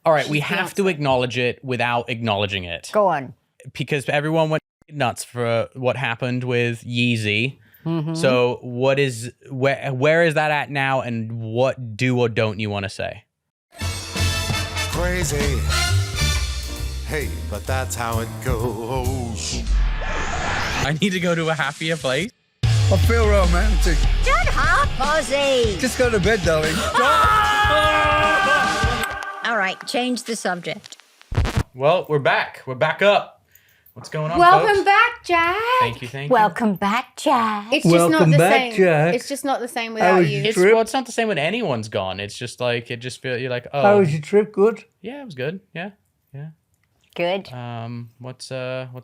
All right, we have to acknowledge it without acknowledging it. Go on. Because everyone went nuts for what happened with Yeezy. So where is that at now, and what do or don't you want to say? Crazy. Hey, but that's how it goes. I need to go to a happier place. I feel romantic. Shut up, Ozzy. Just go to bed, darling. All right, change the subject. Well, we're back. We're back up. What's going on, Welcome folks? back, Jack. Thank you. Welcome back, Jack. It's just Welcome not the back, same. Jack. It's just not the same How without was you. your It's, trip? well, it's not the same when anyone's gone. It's just like, it just feels, you're like, oh. How was your trip? Good? Yeah, it was good. Yeah. Good. What's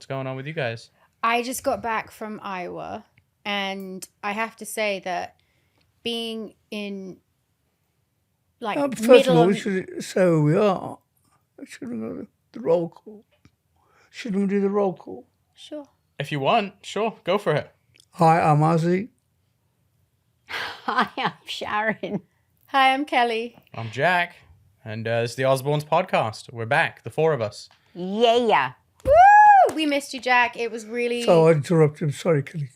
going on with you guys? I just got back from Iowa, and I have to say that being in like First of middle all, of we should say who we are. Should we go to the roll call? Shouldn't we do the roll call? sure. If you want, sure, go for it. Hi, I'm Ozzy. Hi, I'm Sharon. Hi, I'm Kelly. I'm Jack, and it's the Osbournes podcast. We're back, the four of us. Yeah. Woo! We missed you, Jack. It was really. So I interrupted. I'm sorry, Kelly.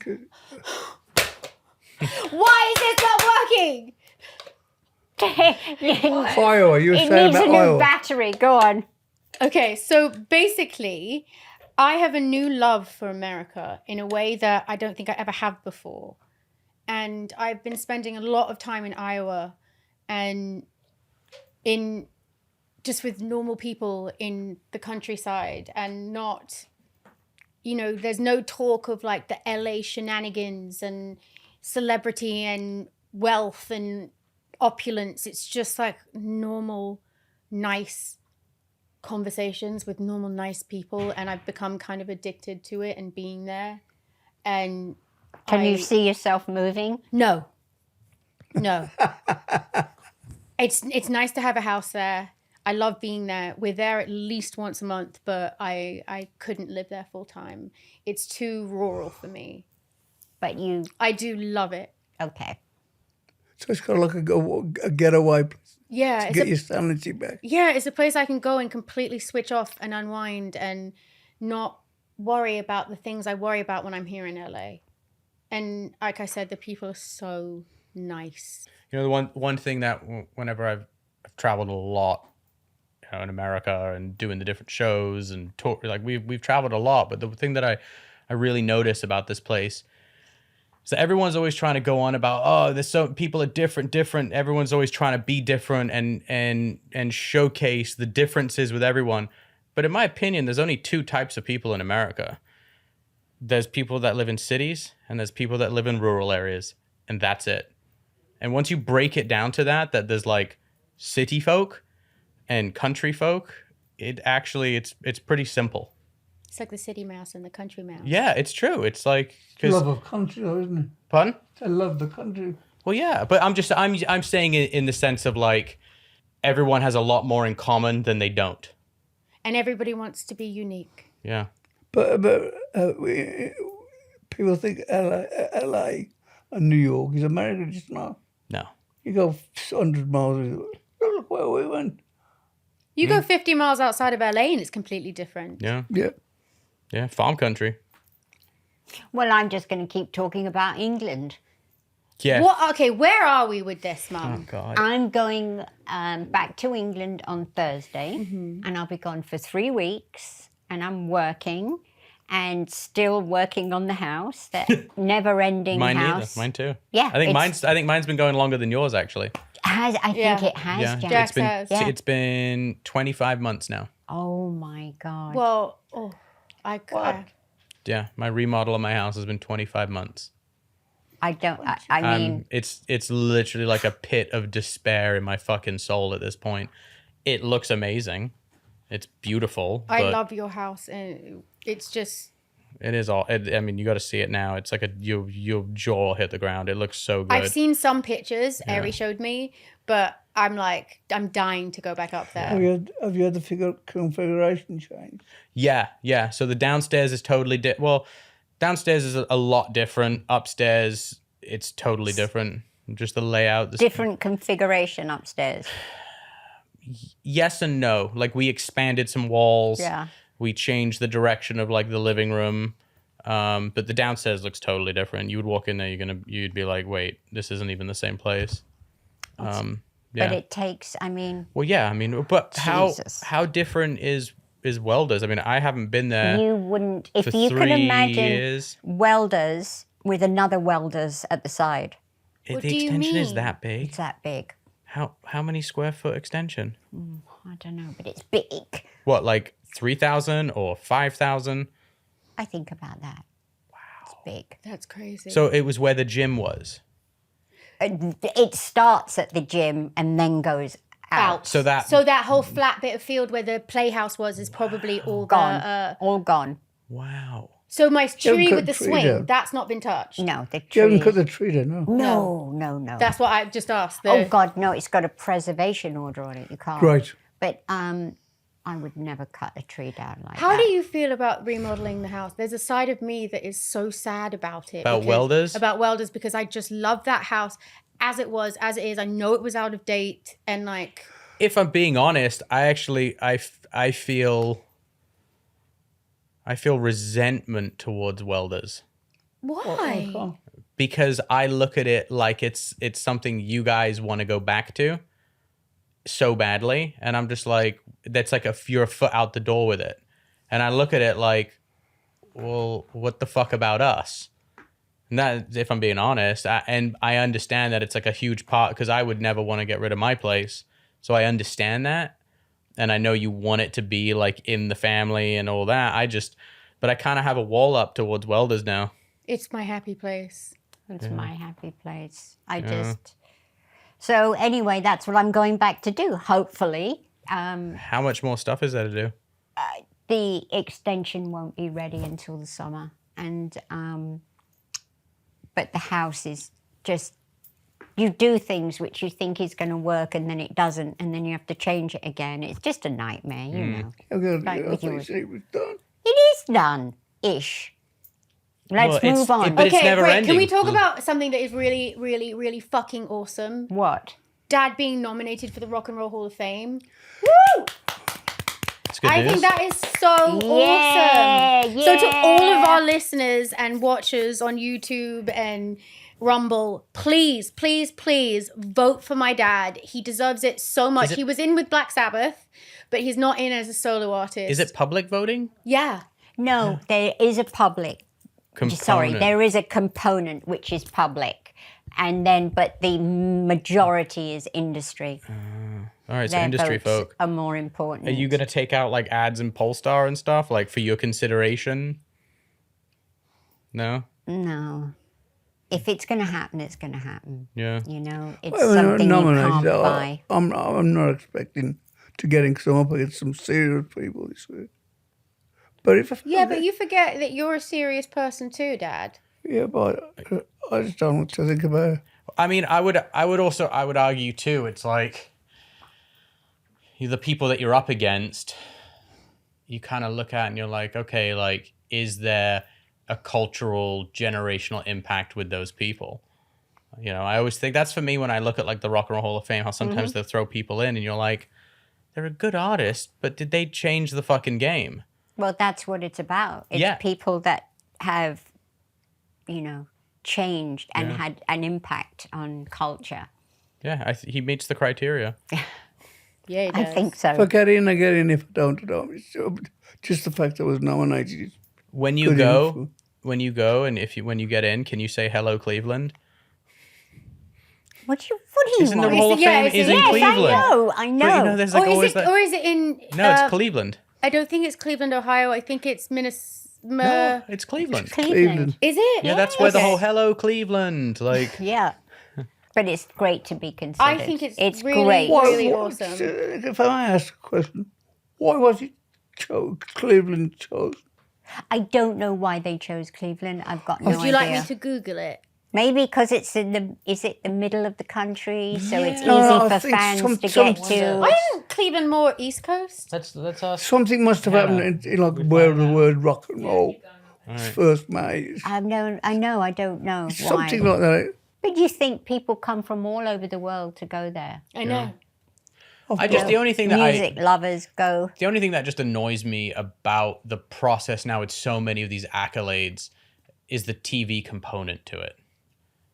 Why is this not working? Iowa, you were It saying needs a about new Iowa. battery. Go on. Okay, so basically, I have a new love for America in a way that I don't think I ever have before. And I've been spending a lot of time in Iowa and in just with normal people in the countryside, and not, there's no talk of like the LA shenanigans and celebrity and wealth and opulence. It's just like normal, nice conversations with normal, nice people, and I've become kind of addicted to it and being there. And Can you see yourself moving? No. It's nice to have a house there. I love being there. We're there at least once a month, but I couldn't live there full time. It's too rural for me. But you... I do love it. Okay. So it's got like a getaway place Yeah, to get your sanity back. Yeah, it's a place I can go and completely switch off and unwind and not worry about the things I worry about when I'm here in LA. And like I said, the people are so nice. The one thing that whenever I've traveled a lot, in America and doing the different shows and talk, like we've traveled a lot, but the thing that I really notice about this place is that everyone's always trying to go on about, oh, there's so people are different. Everyone's always trying to be different and showcase the differences with everyone. But in my opinion, there's only two types of people in America. There's people that live in cities and there's people that live in rural areas, and that's it. And once you break it down to that there's like city folk and country folk, it's pretty simple. It's like the city mouse and the country mouse. Yeah, it's true. It's like Love of country, though, isn't it? Pardon? I love the country. Well, yeah, but I'm saying it in the sense of like everyone has a lot more in common than they don't. And everybody wants to be unique. Yeah. But people think LA and New York is America, just not. No. You go 100 miles, look where we went. You go 50 miles outside of LA and it's completely different. Yeah. Yeah. Yeah. Farm country. Well, I'm just going to keep talking about England. Yeah. What? Okay, where are we with this, Oh Mum? God. I'm going back to England on Thursday, and I'll be gone for 3 weeks, and I'm working and still working on the house, that never-ending Mine house. neither. Mine too. Yeah, I think mine's been going longer than yours actually. I think it has, Yeah. Jack. Jack's has. Yeah. It's been 25 months now. Oh my God. Well, I Yeah. My remodel of my house has been 25 months. I mean, It's literally like a pit of despair in my fucking soul at this point. It looks amazing. It's beautiful. I but love your house, and it's just. It is all. I mean, you got to see it now. It's like your jaw hit the ground. It looks so good. I've seen some pictures. Ari showed me, but I'm dying to go back up there. Have you had the configuration change? Yeah. So the downstairs is totally downstairs is a lot different. Upstairs, it's totally different. Just the layout. different configuration upstairs. yes and no. Like we expanded some walls. Yeah. We changed the direction of like the living room. But the downstairs looks totally different. You would walk in there, you'd be like, wait, this isn't even the same place. Yeah. But it takes, I mean... Well, yeah, I mean, but Jesus. how different is Welders? I mean, I haven't been there. You wouldn't... If for you could 3 imagine years. Welders with another Welders at the side. What The do you extension is mean? that big. It's that big. How many square foot extension? I don't know, but it's big. What, like 3,000 or 5,000? I think about that. Wow. It's big. That's crazy. So it was where the gym was. It starts at the gym and then goes out. So that whole flat bit of field where the playhouse was is probably all Gone. All gone. wow. So my tree cut with the tree swing, down. that's not been touched. No, the You haven't tree. cut the tree down, no. No. That's what I just asked. Oh, God, no. It's got a preservation order on it. You can't. Right. But I would never cut a tree down like How that. do you feel about remodeling the house? There's a side of me that is so sad about it. About Welders? About Welders, because I just love that house as it was, as it is. I know it was out of date and like... If I'm being honest, I feel resentment towards Welders Why? because I look at it like it's something you guys want to go back to so badly, and I'm just like, that's like you're a foot out the door with it, and I look at it like, well, what the fuck about us? And that, if I'm being honest, and I understand that it's like a huge part, because I would never want to get rid of my place, so I understand that, and I know you want it to be like in the family and all that. But I kind of have a wall up towards Welders now. It's my happy place. It's my happy place. So anyway, that's what I'm going back to do, hopefully. How much more stuff is there to do? The extension won't be ready until the summer. And but the house is just, you do things which you think is going to work and then it doesn't, and then you have to change it again. It's just a nightmare, you know. Like with yours. It was done. It is done-ish. Let's Well, move on. but it's never wait, ending. can we talk about something that is really, really, really fucking awesome? What? Dad being nominated for the Rock and Roll Hall of Fame. Woo! It's good I news. think that is so awesome. So to all of our listeners and watchers on YouTube and Rumble, please, please, please vote for my dad. He deserves it so much. He was in with Black Sabbath, but he's not in as a solo artist. Is it public voting? Yeah. No, there is a public. Sorry, Component. there is a component which is public, and then but the majority is industry. All right, so Their industry votes folk. are more important. Are you going to take out like ads in Polestar and stuff, like for your consideration? No? No. If it's going to happen, it's going to happen. Yeah. You know, it's Well, something you nominated, can't buy. I'm not expecting to getting some up against some serious people this week. But if Yeah, but you forget that you're a serious person too, Dad. yeah, but I just don't know what to think about it. I mean, I would argue too, it's like the people that you're up against, you kind of look at and you're like, okay, like, is there a cultural generational impact with those people? You know, I always think that's for me when I look at like the Rock and Roll Hall of Fame, how sometimes they'll throw people in and you're like, they're a good artist, but did they change the fucking game? Well, that's what it's about. It's Yeah. people that have, you know, changed and had an impact on culture. Yeah, he meets the criteria. Yeah, he I does. think so. If I get in, I get in. If I don't, I don't. It's just the fact that I was nominated. is When you good go, info. and when you get in, can you say hello Cleveland? What do you Isn't the want? Hall of Yeah, Fame it's- is in yes, I Cleveland? I But know. you know, there's like always that. or is it in... No, it's Cleveland. I don't think it's Cleveland, Ohio. I think it's Minnesota. No, it's Cleveland. Cleveland. Is it? Yeah, that's where the Okay. whole "Hello Cleveland" like. Yeah. But it's great to be considered. I think it's really- great. Really awesome. If I may ask a question, why was it Cleveland chose? I don't know why they chose Cleveland. I've got no Would you idea. like me to Google it? Maybe because it's is it the middle of the country, so it's easy No, I for think fans some- to some- get to. Why isn't Cleveland more East Coast? Let's ask. Something must have happened in like where the word rock and roll was first made. I know, I don't know why. Something like that. But you think people come from all over the world to go there? I know. The only thing that music lovers go. the only thing that just annoys me about the process now with so many of these accolades is the TV component to it.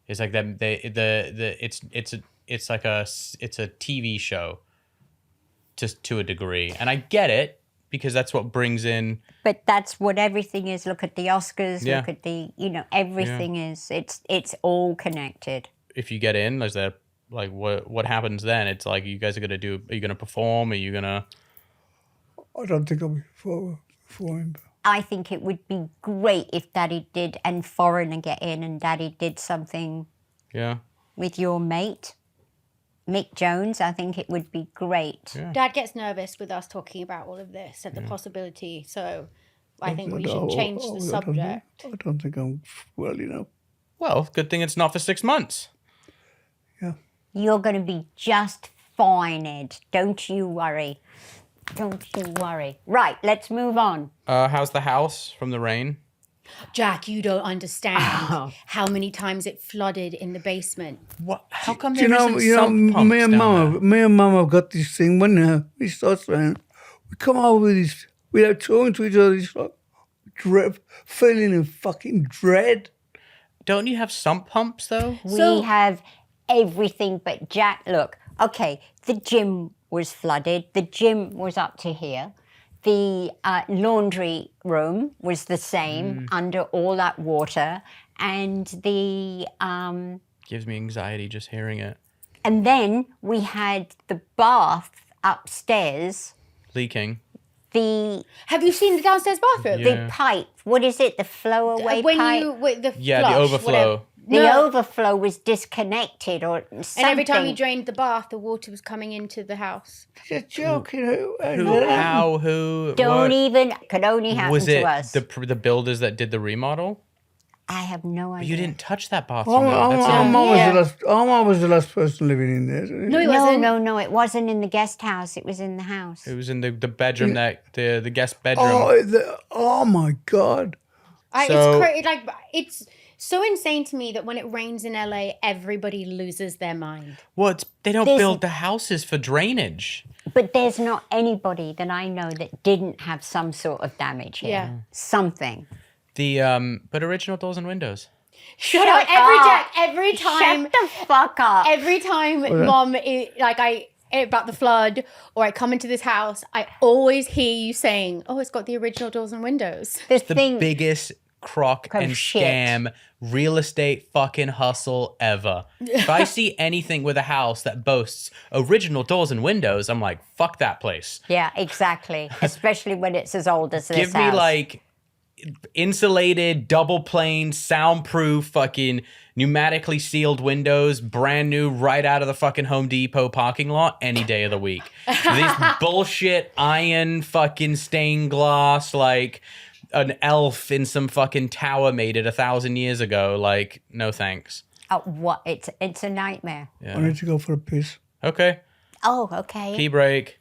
It's like it's a TV show just to a degree. And I get it because that's what brings in. But that's what everything is. Look at the Oscars, Yeah. look at the, everything is, it's all connected. If you get in, is there like what happens then? It's like you guys are are you gonna perform? Are you gonna? I don't think I'll be for him. I think it would be great if Daddy did, and Foreigner get in, and Daddy did something Yeah. with your mate, Mick Jones. I think it would be great. Yeah. Dad gets nervous with us talking about all of this and the possibility. So I think we should change the subject. I don't think I'm well, Well, good thing it's not for 6 months. Yeah. You're going to be just fine, Ed. Don't you worry. Don't you worry. Right, let's move on. How's the house from the rain? Jack, you don't understand how many times it flooded in the basement. What? How come Do there isn't sump pumps me and down there? Mama have got this thing when we start raining. We come out with this, without talking to each other, it's like feeling in fucking dread. Don't you have sump pumps though? We have everything but Jack. Look, okay, the gym was flooded. The gym was up to here. The laundry room was the same under all that water. And the Gives me anxiety just hearing it. and then we had the bath upstairs. Leaking. Have you seen the downstairs bathroom? Yeah. The pipe, what is it? The flow away When pipe? you with the Yeah, flush, the overflow. whatever. The No. overflow was disconnected or something. And every time you drained the bath, the water was coming into the house. You're joking. Who? How? Who? Don't what? even, could only happen Was to it us. the builders that did the remodel? I have no idea. You didn't touch that bathroom. though. That's Mom was the last person living in there. No, it wasn't. No, it wasn't in the guest house. It was in the house. It was in the bedroom the guest bedroom. Oh my God. So- It's so insane to me that when it rains in LA, everybody loses their mind. Well, they don't There's- build the houses for drainage. But there's not anybody that I know that didn't have some sort of damage here. Yeah. Something. But original doors and windows. Shut up! Every time, Shut the fuck up. every time, Mom, about the flood, or I come into this house, I always hear you saying, "Oh, it's got the original doors and windows." The The thing, biggest crock Of and shit. scam real estate fucking hustle ever. If I see anything with a house that boasts original doors and windows, I'm like, fuck that place. yeah, exactly. Especially when it's as old as this Give me house. like insulated, double pane, soundproof, fucking pneumatically sealed windows, brand new right out of the fucking Home Depot parking lot any day of the week. These bullshit iron fucking stained glass, like an elf in some fucking tower made it 1,000 years ago. Like, no thanks. What? It's a nightmare. I need to go for a piss. Okay. Oh, okay. Pee break.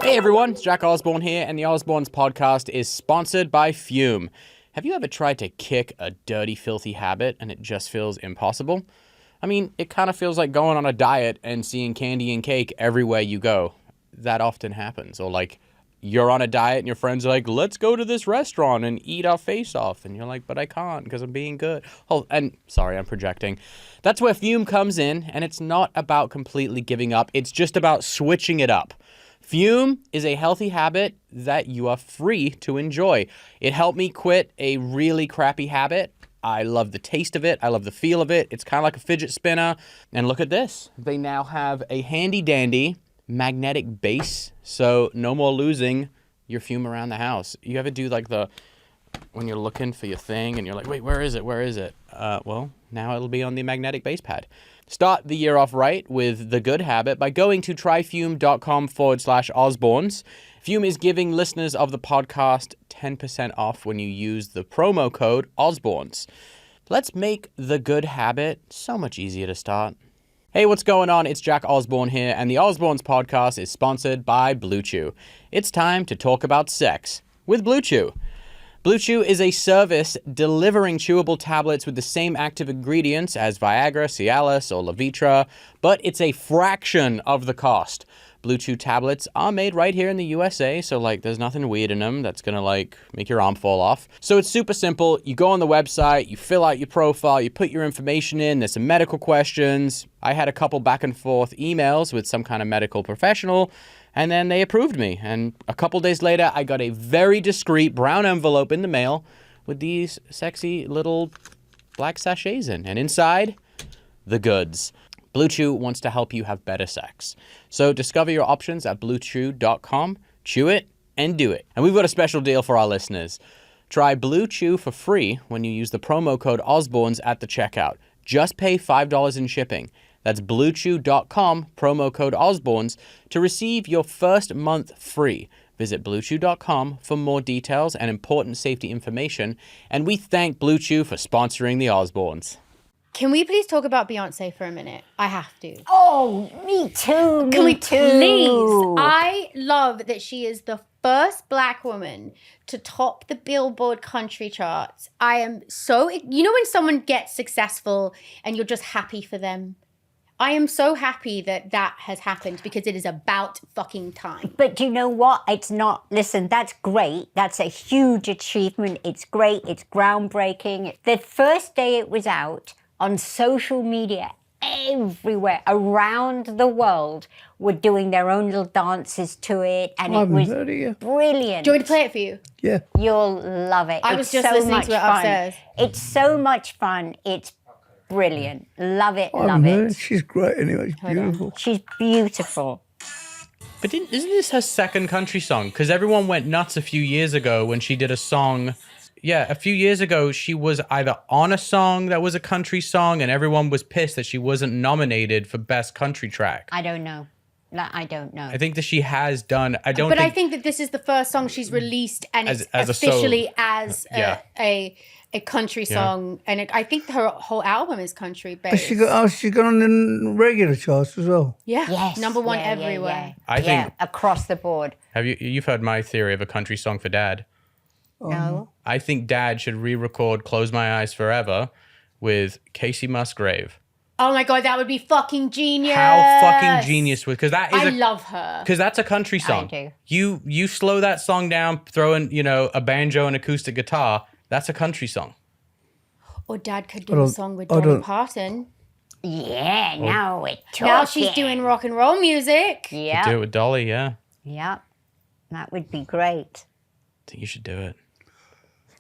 Hey everyone, it's Jack Osbourne here, and the Osbournes podcast is sponsored by Fume. Have you ever tried to kick a dirty, filthy habit and it just feels impossible? I mean, it kind of feels like going on a diet and seeing candy and cake everywhere you go. That often happens. Or like, you're on a diet and your friends are like, let's go to this restaurant and eat our face off. And you're like, but I can't because I'm being good. Oh, and sorry, I'm projecting. That's where Fume comes in, and it's not about completely giving up. It's just about switching it up. Fume is a healthy habit that you are free to enjoy. It helped me quit a really crappy habit. I love the taste of it. I love the feel of it. It's kind of like a fidget spinner. And look at this. They now have a handy dandy magnetic base, so no more losing your Fume around the house. You ever do like when you're looking for your thing and you're like, wait, where is it? Well, now it'll be on the magnetic base pad. Start the year off right with the good habit by going to tryfume.com/Osbournes. Fume is giving listeners of the podcast 10% off when you use the promo code Osbournes. Let's make the good habit so much easier to start. Hey, what's going on? It's Jack Osbourne here, and the Osbournes podcast is sponsored by Blue Chew. It's time to talk about sex with Blue Chew. Blue Chew is a service delivering chewable tablets with the same active ingredients as Viagra, Cialis, or Levitra, but it's a fraction of the cost. Blue Chew tablets are made right here in the USA, so like there's nothing weird in them that's gonna like make your arm fall off. So it's super simple. You go on the website, you fill out your profile, you put your information in, there's some medical questions. I had a couple back and forth emails with some kind of medical professional, and then they approved me. And a couple days later, I got a very discreet brown envelope in the mail with these sexy little black sachets in. And inside, the goods. Blue Chew wants to help you have better sex. So discover your options at bluechew.com. Chew it and do it. And we've got a special deal for our listeners. Try Blue Chew for free when you use the promo code Osbournes at the checkout. Just pay $5 in shipping. That's bluechew.com, promo code Osbournes, to receive your first month free. Visit bluechew.com for more details and important safety information. And we thank Blue Chew for sponsoring the Osbournes. Can we please talk about Beyonce for a minute? I have to. Oh, me too. Can we Me too. please? I love that she is the first Black woman to top the Billboard country charts. I am so, you know when someone gets successful and you're just happy for them? I am so happy that that has happened because it is about fucking time. But do you know what? It's not, listen, that's great. That's a huge achievement. It's great. It's groundbreaking. The first day it was out, on social media, everywhere around the world were doing their own little dances to it, and it was brilliant. Do you want me to play it for you? Yeah. You'll love it. I was just listening to it upstairs. It's so much fun. It's brilliant. Love it, I love haven't heard it. it. She's great anyway. She's beautiful. She's beautiful. But isn't this her second country song? Because everyone went nuts a few years ago when she did a song. Yeah, a few years ago, she was either on a song that was a country song, and everyone was pissed that she wasn't nominated for Best Country Track. I don't know. I don't know. I think that she has done. I think that this is the first song she's released, and As it's a officially solo. as Yeah. a country song. And I think her whole album is country based. She got on the regular charts as well. Yeah, Yes. number one yeah, everywhere. I think- across the board. you've heard my theory of a country song for Dad? No. I think Dad should re-record "Close My Eyes Forever" with Casey Musgrave. Oh my god, that would be fucking genius. How fucking genius! Because that is I love her. Because that's a country song. do. You slow that song down, throw in a banjo and acoustic guitar. That's a country song. Or Dad could do a song with Dolly Parton. Yeah, now we're talking. Now she's doing rock and roll music. Do Yeah. it with Dolly, yeah. Yep. That would be great. I think you should do it.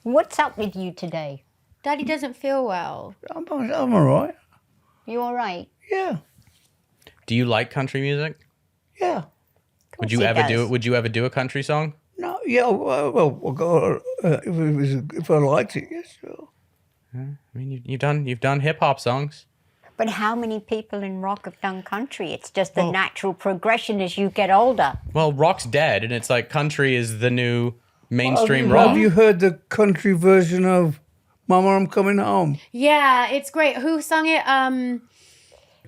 What's up with you today? Daddy doesn't feel well. I'm all right. You all right? Yeah. Do you like country music? Yeah. Would you he ever does. do it? Would you ever do a country song? No, yeah, well, if I liked it, yes. Sure. I mean, you've done hip hop songs. But how many people in rock have done country? It's just a natural progression as you get older. Well, rock's dead, and it's like country is the new mainstream rock. Have you heard the country version of "Mama, I'm Coming Home"? Yeah, it's great. Who sung it?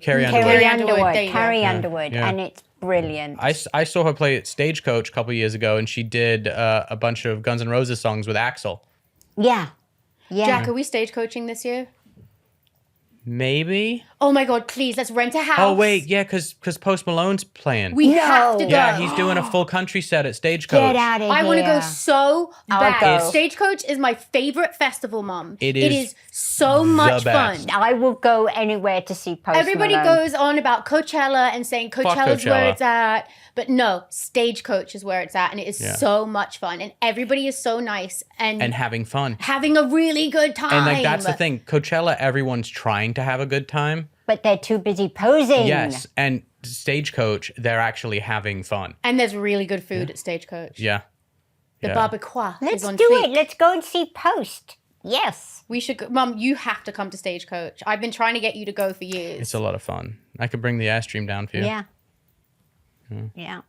Carrie Underwood. Carrie Underwood, Underwood. there you go. Carrie Underwood. yeah. And it's brilliant. I saw her play at Stagecoach a couple years ago, and she did a bunch of Guns N' Roses songs with Axl. Yeah. Yeah. Jack, are we stagecoaching this year? Maybe. Oh my god, please, let's rent a house. Oh wait, yeah, because Post Malone's playing. We No. have to go. Yeah, he's doing a full country set at Stagecoach. Get out of here. I want to go so I'll bad. go. Stagecoach is my favorite festival, Mum. It It is is so much best. fun. I will go anywhere to see Post Everybody Malone. goes on about Coachella and saying Coachella's Coachella. where it's at. But no, Stagecoach is where it's at. And it is Yeah. so much fun. And everybody is so nice and, And having fun. having a really good time. And like that's the thing. Coachella, everyone's trying to have a good time. But they're too busy posing. Yes. And Stagecoach, they're actually having fun. And there's really good food at Stagecoach. Yeah. The Yeah. barbacoa Let's is on do fleek. it. Let's go and see Post. Yes. We should go. Mum, you have to come to Stagecoach. I've been trying to get you to go for years. It's a lot of fun. I could bring the Airstream down for you. Yeah. Yeah.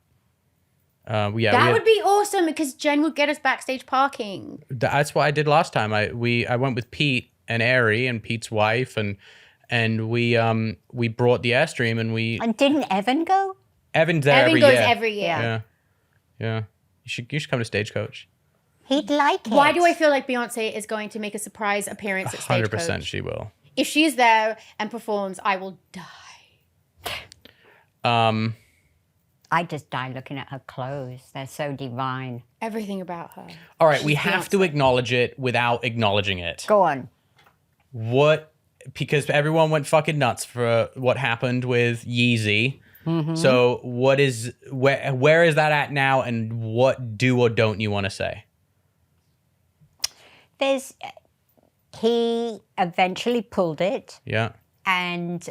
We that had- would be awesome because Jen would get us backstage parking. That's what I did last time. I went with Pete and Ari and Pete's wife and we brought the Airstream and And didn't Evan go? Evan's there Evan every goes year. every year. Yeah. Yeah. You should come to Stagecoach. He'd like it. Why do I feel like Beyonce is going to make a surprise appearance at 100% Stagecoach? she will. If she is there and performs, I will die. I just die looking at her clothes. They're so divine. Everything about her. All right, we She's have to Beyonce. acknowledge it without acknowledging it. Go on. What? Because everyone went fucking nuts for what happened with Yeezy. Mm-hmm. So what is where is that at now, and what do or don't you want to say? He eventually pulled it, Yeah. and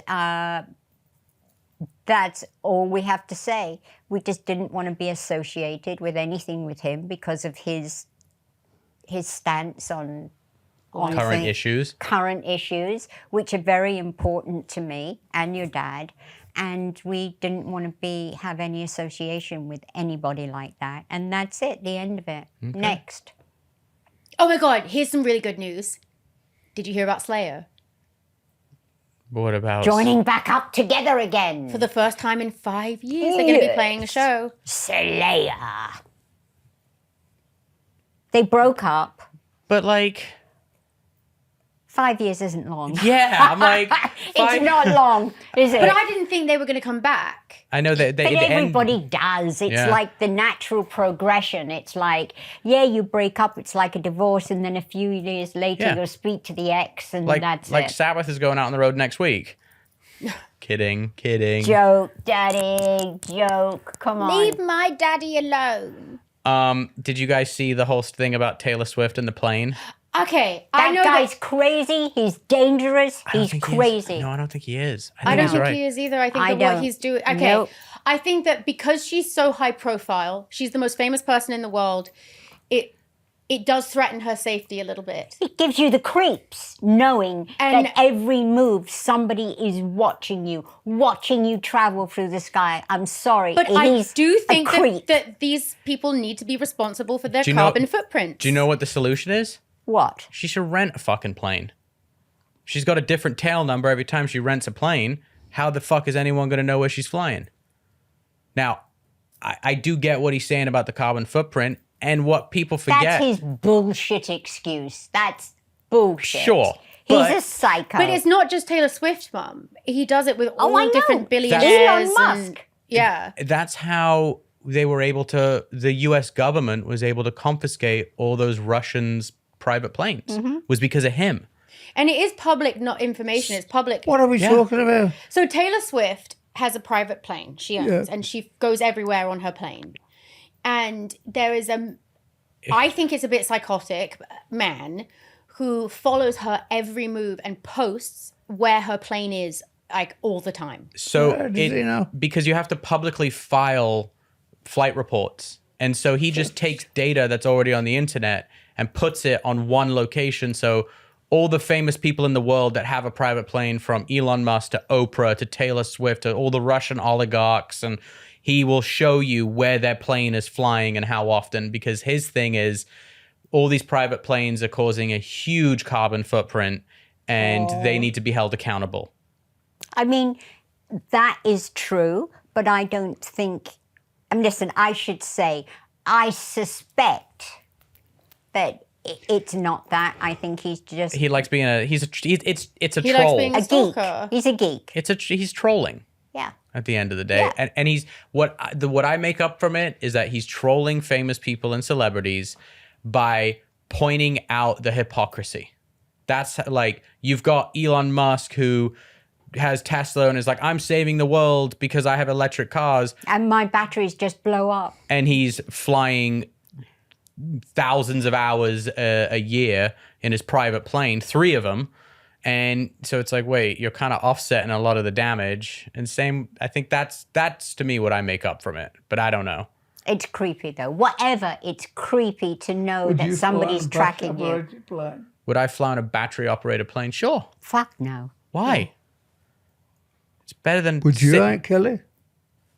that's all we have to say. We just didn't want to be associated with anything with him because of his stance on Current issues, which are very important to me and your dad. And we didn't want to have any association with anybody like that. And that's it, the end of it. Okay. Next. Oh my God, here's some really good news. Did you hear about Slayer? What about Joining back up together again. For the first time in 5 years, they're going to be playing a show. Slayer. They broke up. But like, 5 years isn't long. yeah, I'm like, It's not long, is it? But I didn't think they were going to come back. I know that But everybody does. It's Yeah. like the natural progression. It's like, yeah, you break up. It's like a divorce, and then a few years later, Yeah. you'll speak to the ex, and like that's like it. Sabbath is going out on the road next week. Kidding. Joke, daddy, joke. Come on. Leave my daddy alone. Did you guys see the whole thing about Taylor Swift and the plane? Okay, I That know guy's that. crazy. He's dangerous. I don't He's think he is. crazy. No, I don't think he is. I don't he's think right. he is either. I think I that what don't. he's doing. Okay, Nope. I think that because she's so high profile, she's the most famous person in the world. It does threaten her safety a little bit. It gives you the creeps, knowing And- that every move somebody is watching you travel through the sky. I'm sorry. But I he's do a think creep. that these people need to be responsible for their Do you know- carbon footprint. Do you know what the solution is? What? She should rent a fucking plane. She's got a different tail number every time she rents a plane. How the fuck is anyone going to know where she's flying? Now, I do get what he's saying about the carbon footprint and what people forget. That's his bullshit excuse. That's bullshit. Sure, He's but- a psycho. But it's not just Taylor Swift, Mum. He does it with all I know. different billionaires. Elon and- Musk. yeah. That's how they were able to, the US government was able to confiscate all those Russians' private planes, was because of him. And it is public, not information. It's public. What are we Yeah. talking about? So Taylor Swift has a private plane she owns, and she goes everywhere on her plane. And there is I think it's a bit psychotic man who follows her every move and posts where her plane is like all the time. So Where does he know? because you have to publicly file flight reports. And so he just takes data that's already on the internet and puts it on one location. So all the famous people in the world that have a private plane, from Elon Musk to Oprah to Taylor Swift to all the Russian oligarchs, and he will show you where their plane is flying and how often, because his thing is all these private planes are causing a huge carbon footprint and they need to be held accountable. I mean, that is true, but I don't think. Listen, I should say, I suspect that it's not that. I think he's just He likes being it's a He likes troll. being a geek. stalker. He's a geek. He's trolling Yeah. at the end of the day. Yeah. And he's what I make up from it is that he's trolling famous people and celebrities by pointing out the hypocrisy. That's like, you've got Elon Musk who has Tesla and is like, I'm saving the world because I have electric cars, And my batteries just blow up. and he's flying thousands of hours a year in his private plane, 3 of them. And so it's like, wait, you're kind of offsetting a lot of the damage. And same, I think that's to me what I make up from it, but I don't know. It's creepy though. Whatever, it's creepy to know Would that you somebody's fly a tracking you. battery-operated plane? Would I fly on a battery-operated plane? Sure. Fuck no. Why? It's better than Would you, sit- Aunt Kelly?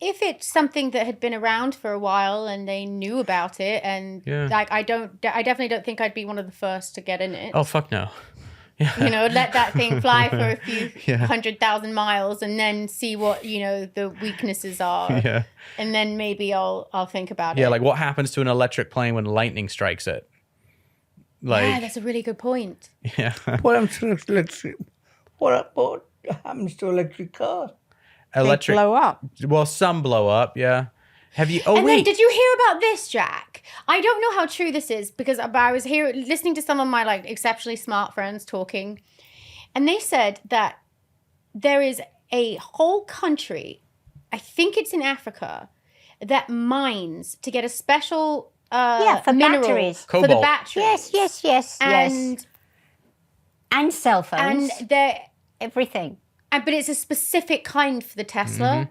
If it's something that had been around for a while and they knew about it, and Yeah. like I definitely don't think I'd be one of the first to get in it. Oh, fuck no. You know, let that thing fly for a few Yeah. 100,000 miles and then see what, you know, the weaknesses are. Yeah. And then maybe I'll think about it. Yeah, like what happens to an electric plane when lightning strikes it? Like, Yeah, that's a really good point. yeah. What happens to electric? What happens to electric cars? Electric. They blow up. Well, some blow up, yeah. Have you? Oh, and wait. then, did you hear about this, Jack? I don't know how true this is because I was here listening to some of my like exceptionally smart friends talking, and they said that there is a whole country, I think it's in Africa, that mines to get a special for mineral batteries. for the Cobalt. Yes, batteries. yes, yes, And yes. And cell phones. and they're everything. but it's a specific kind for the Tesla,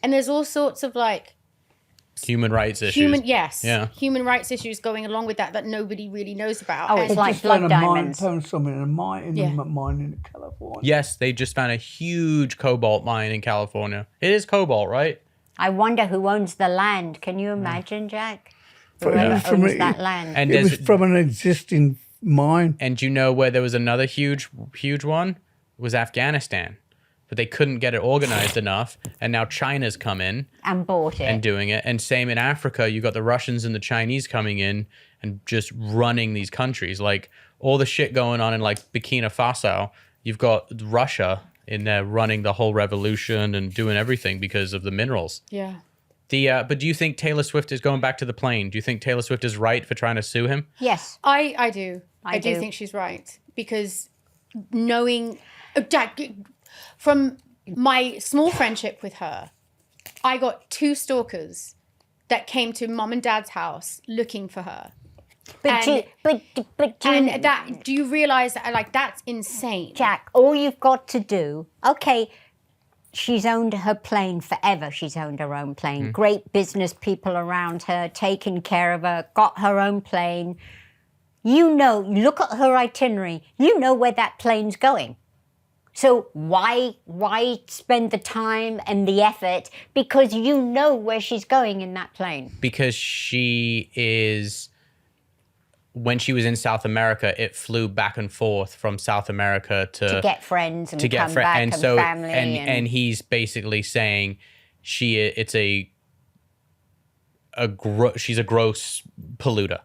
and there's all sorts of like Human rights issues. human rights issues going along with that nobody really knows about. Oh, it's And- like Just found blood a mine, diamonds. found something in a mine in Yeah. a mine in California. Yes, they just found a huge cobalt mine in California. It is cobalt, right? I wonder who owns the land. Can you imagine, Jack? But it Whoever was from owns a- that land. And It was there's from an existing mine. and you know where there was another huge one? It was Afghanistan. But they couldn't get it organized enough, and now China's come in And bought it. and doing it. And same in Africa, you got the Russians and the Chinese coming in and just running these countries. Like all the shit going on in like Burkina Faso, you've got Russia in there running the whole revolution and doing everything because of the minerals. yeah. But do you think Taylor Swift is going back to the plane? Do you think Taylor Swift is right for trying to sue him? Yes. I do. I do do. think she's right because knowing Jack, from my small friendship with her, I got 2 stalkers that came to mom and dad's house looking for her. But And- do you, And that, do you realize that like that's insane? Jack, all you've got to do, okay, she's owned her plane forever. She's owned her own plane. Great business people around her, taking care of her, got her own plane. You know, look at her itinerary. You know where that plane's going. So why spend the time and the effort? Because you know where she's going in that plane. Because she is, when she was in South America, it flew back and forth from South America To get friends and to get come back and and so family. and he's basically saying she's a gross polluter.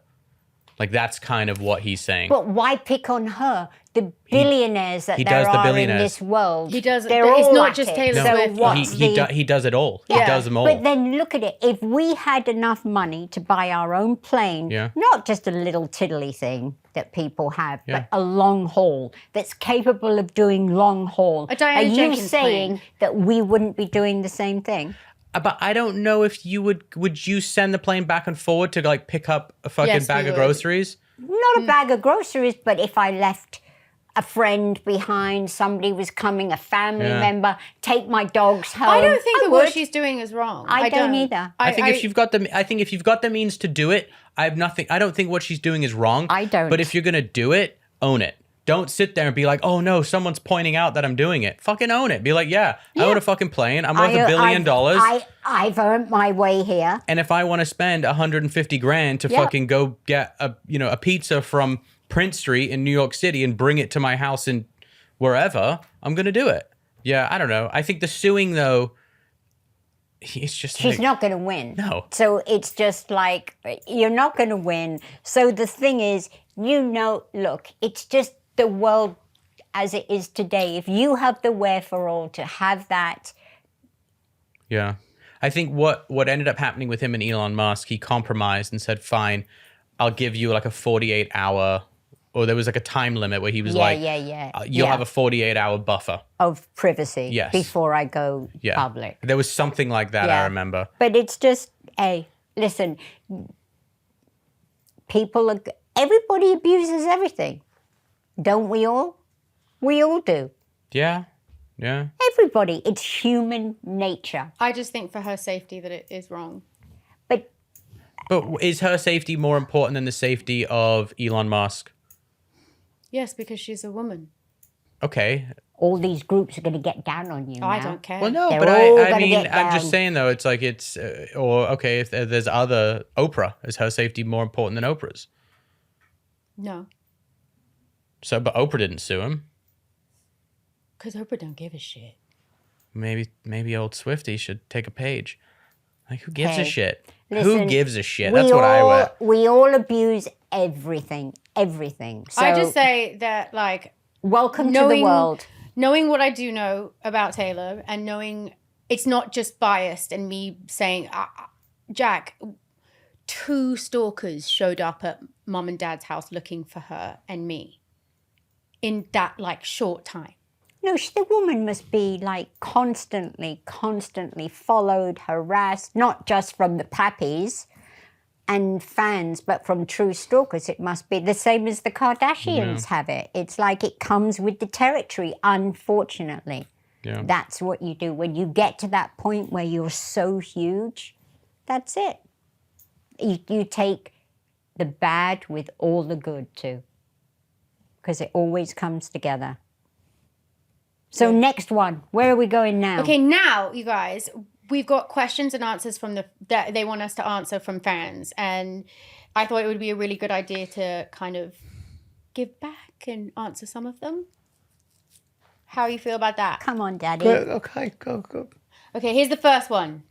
Like that's kind of what he's saying. But why pick on her? The billionaires that he there does the are in billionaires. this world. He does- They're it's all not at just it. Taylor So Swift. what's he does it all. He does them all. But then look at it. If we had enough money to buy our own plane, Yeah. not just a little tiddly thing that people have, Yeah. but a long haul that's capable of doing long haul. A Diana are you Jenkins saying plane. that we wouldn't be doing the same thing? But I don't know if you would you send the plane back and forward to like pick up a fucking Yes, bag we of would. groceries? Not a bag of groceries, but if I left a friend behind, somebody was coming, a family Yeah. member, take my dogs home. I don't think that what would. she's doing is wrong. I don't either. I think if you've got the means to do it, I don't think what she's doing is wrong. I don't. But if you're gonna do it, own it. Don't sit there and be like, oh no, someone's pointing out that I'm doing it. Fucking own it. Be like, yeah, I own a fucking plane. I'm worth $1 billion. I've earned my way here. And if I want to spend 150 grand to Yeah. fucking go get a pizza from Prince Street in New York City and bring it to my house in wherever, I'm gonna do it. Yeah, I don't know. I think the suing though, it's just She's like, not going to win. No. So it's just like, you're not going to win. So the thing is, look, it's just the world as it is today. If you have the wherewithal to have that, Yeah. I think what ended up happening with him and Elon Musk, he compromised and said, fine, I'll give you like a 48-hour, or there was like a time limit where he was like, you'll have a 48-hour buffer. of privacy Yes. before I go Yeah. public. There was something like that, I remember. But it's just, hey, listen, everybody abuses everything. Don't we all? We all do. Yeah. Yeah. Everybody. It's human nature. I just think for her safety that it is wrong. But But is her safety more important than the safety of Elon Musk? Yes, because she's a woman. Okay. all these groups are going to get down on you Oh, I now. don't care. Well, no, They're but all I gonna mean, get I'm just down. saying though, it's like it's, or okay, if there's other, Oprah, is her safety more important than Oprah's? No, So, but Oprah didn't sue him. because Oprah don't give a shit. Maybe old Swifty should take a page. Like, who gives a Hey, shit? Who listen, gives a shit? That's what I wear. We all abuse everything. So I just say that, like, welcome to the knowing- world. knowing what I do know about Taylor and knowing it's not just biased and me saying Jack, 2 stalkers showed up at mom and dad's house looking for her and me in that like short time. No, the woman must be like constantly followed, harassed, not just from the pappies and fans, but from true stalkers. It must be the same as the Kardashians have it. It's like it comes with the territory, unfortunately. Yeah. That's what you do. When you get to that point where you're so huge, that's it. You take the bad with all the good too, because it always comes together. So next one, where are we going now? Okay, now you guys, we've got questions and answers from that they want us to answer from fans, and I thought it would be a really good idea to kind of give back and answer some of them. How you feel about that? Come on, Daddy. Okay, go. Okay, here's the first one,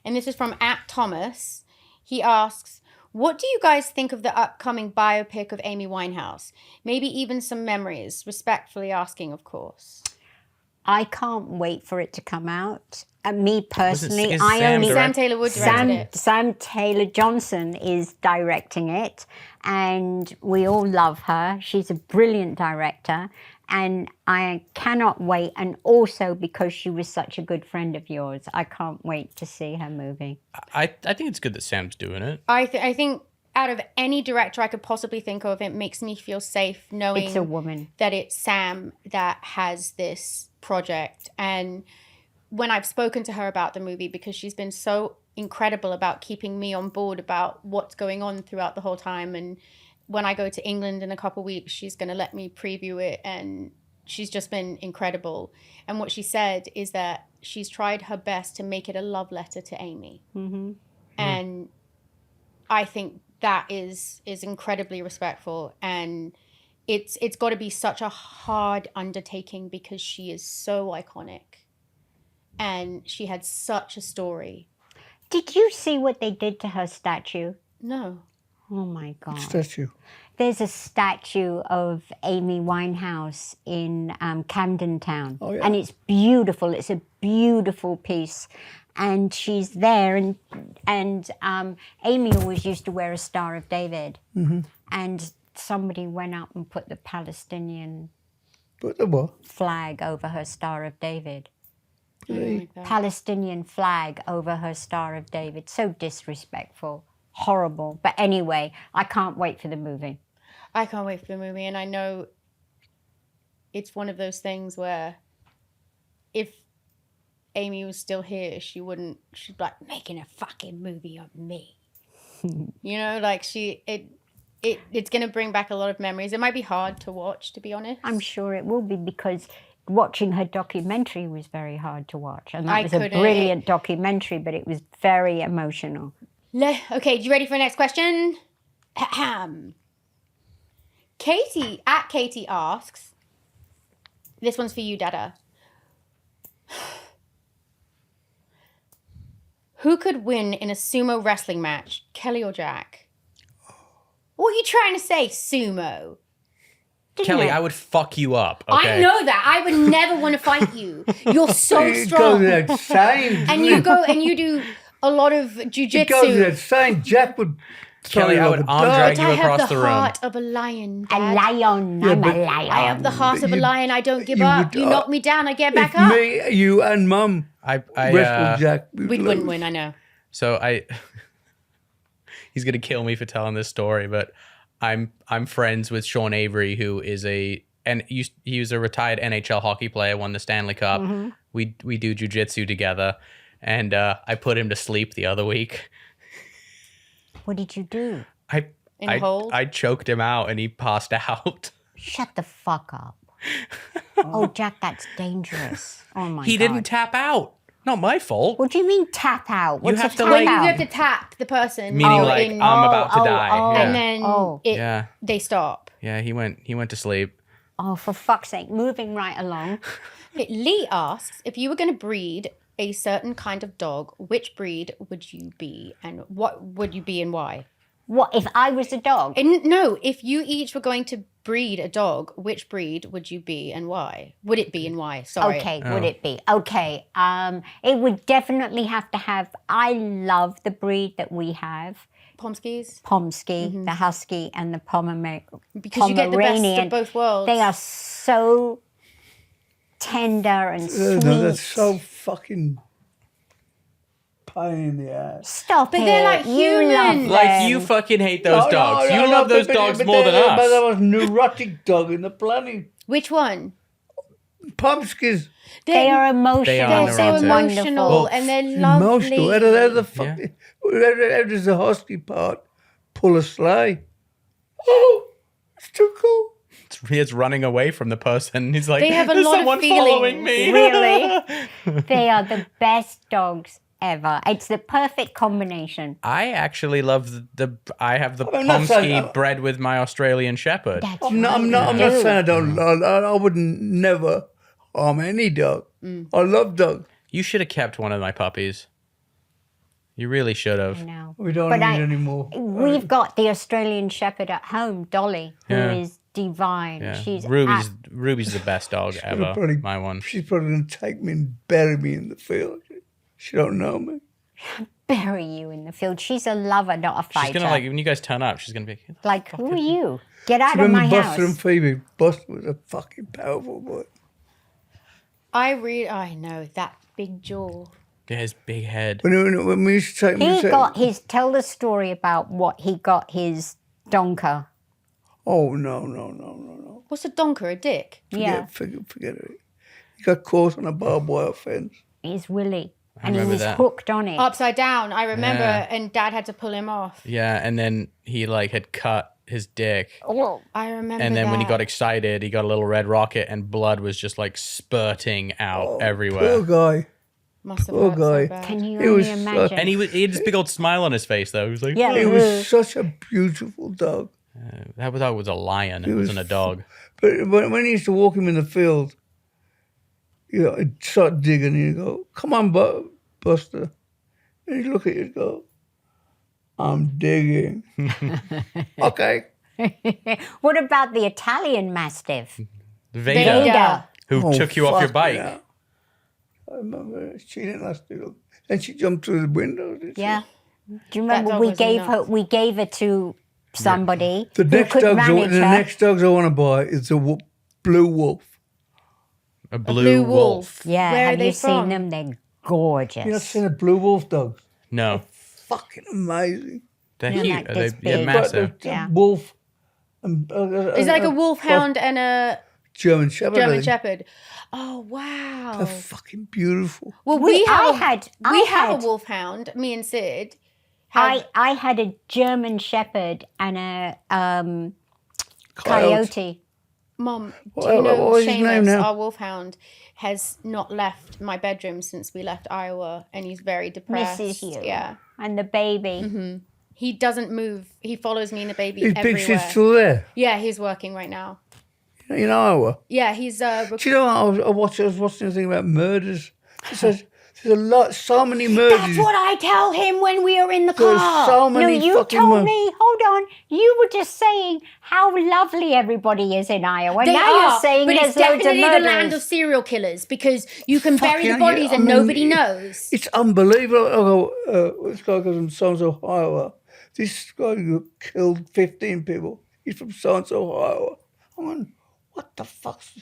and this is from @Thomas. He asks, what do you guys think of the upcoming biopic of Amy Winehouse? Maybe even some memories. Respectfully asking, of course. I can't wait for it to come out. Me personally, is I Sam only... Sam Taylor Wood directed it. Sam Taylor Johnson is directing it, and we all love her. She's a brilliant director, and I cannot wait. And also because she was such a good friend of yours, I can't wait to see her movie. I think it's good that Sam's doing it. I think out of any director I could possibly think of, it makes me feel safe knowing It's a woman. that it's Sam that has this project. And when I've spoken to her about the movie, because she's been so incredible about keeping me on board about what's going on throughout the whole time, and when I go to England in a couple of weeks, she's going to let me preview it, and she's just been incredible. And what she said is that she's tried her best to make it a love letter to Amy. Mm-hmm. And I think that is incredibly respectful, and it's got to be such a hard undertaking because she is so iconic and she had such a story. Did you see what they did to her statue? No. Oh my God. Statue. There's a statue of Amy Winehouse in Camden Town. Oh, yeah. And it's beautiful. It's a beautiful piece. And she's there, and Amy always used to wear a Star of David. Mm-hmm. And somebody went up and put the Palestinian But the what? flag over her Star of David. I don't like that. Palestinian flag over her Star of David. So disrespectful. Horrible. But anyway, I can't wait for the movie. I can't wait for the movie, and I know it's one of those things where if Amy was still here, she'd be like, making a fucking movie of me. You know, like it's going to bring back a lot of memories. It might be hard to watch, to be honest. I'm sure it will be, because watching her documentary was very hard to watch. And that I was a couldn't. brilliant documentary, but it was very emotional. Okay, you ready for the next question? Katie asks, this one's for you, Dada. Who could win in a sumo wrestling match, Kelly or Jack? What are you trying to say, sumo? Kelly, I would fuck you up. Okay? I know that. I would never want to fight you. You're so It strong. goes without saying. And you go and you do a lot of jujitsu. It goes without saying. Jack would Kelly, I would arm drag you I have across the the room. heart of a lion, A Dad. lion. I'm a lion. I have the heart of a lion. I don't give you up. would- You knock me down, I get back If up. me, you, and Mum I wrestled Jack, We wouldn't win, I know. So he's gonna kill me for telling this story, but I'm friends with Sean Avery, who is he was a retired NHL hockey player, won the Stanley Cup. Mm-hmm. We do jujitsu together, and I put him to sleep the other week. What did you do? I choked him out, and he passed out. Shut the fuck up. Oh, Jack, that's dangerous. Oh, my God. He didn't tap out. Not my fault. What do you mean tap out? What's have a to, tap like- You out? have to tap the person. Meaning Oh, like in- I'm about to die. oh. Yeah. and then Yeah. they stop. Yeah, he went to sleep. Oh, for fuck's sake. Moving right along. Okay, Lee asks, if you were going to breed a certain kind of dog, which breed would you be, and what would you be and why? What if I was a dog? No, if you each were going to breed a dog, which breed would you be and why? Would it be and why? Sorry. Okay, would it be? Okay, it would definitely have to have, I love the breed that we have. Pomskies? Pomsky, the Husky, and the Because you get the best Pomeranian. of both worlds. They are so tender and sweet. No, that's so fucking pain in the ass. Stop But it. they're like you love humans. Like, you fucking hate those dogs. You No, love those but- dogs but more than But that us. was neurotic dog in the planet. Which one? Pumpskins. They are emotional. They are They're so neurotic. emotional Wonderful. and they're lovely. Emotional. How the fuck? How does the husky part pull a sleigh? Oh, it's too cool. It's running away from the person. He's like, They have a "There's lot of someone feelings." following me. Really? They are the best dogs ever. It's the perfect combination. I actually love I have the I'm not saying- Pomsky bred with my Australian Shepherd. That's I'm not saying I don't. I would never harm any dog. I love dogs. You should have kept one of my puppies. You really should have. No. We don't But need any more. We've got the Australian Shepherd at home, Dolly, who is divine. Yeah. She's Ruby's the best dog ever. Probably- My one. She's probably going to take me and bury me in the field. She don't know me. bury you in the field. She's a lover, not a fighter. She's gonna when you guys turn up, she's gonna be like, who are you? Get out of my Remember house. Buster and Phoebe? Buster was a fucking powerful boy. I know, that big jaw. Yeah, his big head. When we used to take me He to... got his, tell the story about what he got his donker. Oh, no. What's a donker, a dick? Forget it. He got caught on a barbed wire fence. His willy. And he remember was that. hooked on it. Upside down, I remember, Yeah. and Dad had to pull him off. Yeah, and then he had cut his dick. Oh, I remember And then when he that. got excited, he got a little red rocket and blood was just spurting out everywhere. Poor guy. Must have poor hurt guy. so bad. can you It was only such- imagine? And he had this big old smile on his face though. He was like, Yeah. He was such a beautiful dog. that dog was a lion. It wasn't a dog. But when he used to walk him in the field, he'd start digging and he'd go, "Come on, Buster." And he'd look at you and go, "I'm digging." Okay. What about the Italian Mastiff? Veda, Veda. who Oh, took you off your fuck bike. yeah. I remember she didn't last too long. And she jumped through the window. Didn't she? Yeah. Do you remember dog we was gave nuts. her to somebody The who next could dogs, manage the her? next dogs I want to buy is the blue wolf. A blue wolf. Yeah, Where are have they you from? seen them? They're gorgeous. You not seen a blue wolf dog? No, Fucking amazing. they're Yeah, huge. like this They're big. massive. The Yeah. wolf. And, Is it like a wolfhound and a German Shepherd. I German think. Shepherd? Oh, wow. They're fucking beautiful. Well, We- we have I had- a wolfhound, me and Sid. I had a German Shepherd and a coyote. Mom, do What- you know what is his name Seamus, now? our wolfhound, has not left my bedroom since we left Iowa, and he's very depressed. Misses you. Yeah. And the baby. He doesn't move. He follows me and the baby His big everywhere. shit's still there. Yeah, he's working right now. You know Iowa. Yeah, he's Do you know, I was watching a thing about murders. It says there's so many murders. That's what I tell him when we are in the There's car. so many no, you fucking told me. Hold on. You were just saying how lovely everybody is in Iowa. Now you're saying but there's it's loads of definitely the murders. land of serial killers because you can bury Fucking the bodies yeah, and I mean, nobody knows. It's unbelievable. I go, this guy goes from so-and-so, Iowa. This guy who killed 15 people. He's from so-and-so, Iowa. I'm going, what the fuck's...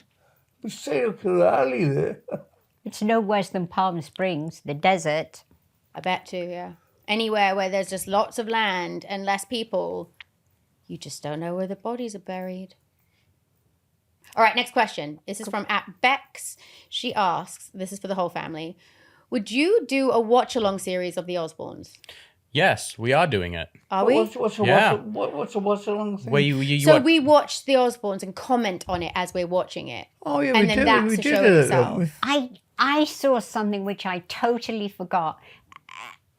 There's serial killer alley there. It's no worse than Palm Springs, the desert. I bet too, yeah. Anywhere where there's just lots of land and less people, you just don't know where the bodies are buried. All right, next question. This is from @Bex. She asks, this is for the whole family, would you do a watch-along series of the Osbournes? Yes, we are doing it. Are we? What's a Yeah. watch-along thing? Where you So watch- we watch the Osbournes and comment on it as we're watching it. Oh, yeah, and we then did. that's We the did show it, itself. didn't we? I saw something which I totally forgot.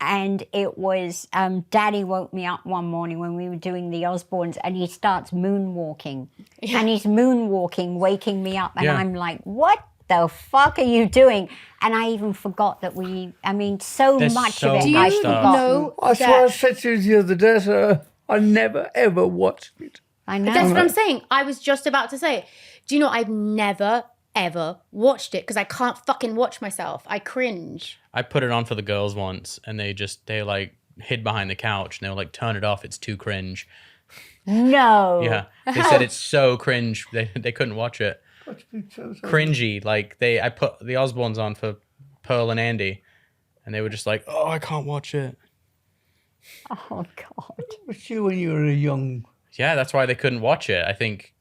And it was, Daddy woke me up one morning when we were doing the Osbournes and he starts moonwalking. Yeah. And he's moonwalking, waking me up. And Yeah. I'm like, what the fuck are you doing? And I even forgot that so There's much so of it much I stuff. forgot. know That's what I that said to you the other day. So I never ever watched it. I know. That's what I'm saying. I was just about to say, do you know, I've never, ever watched it because I can't fucking watch myself. I cringe. I put it on for the girls once, and they like hid behind the couch, and they were like, "Turn it off, it's too cringe." No. Yeah, they said it's so cringe they couldn't watch it. Cringy, like I put the Osbournes on for Pearl and Andy, and they were just like, "Oh, I can't watch it." Oh God. But you, when you were a young, Yeah, that's why they couldn't watch it. I think,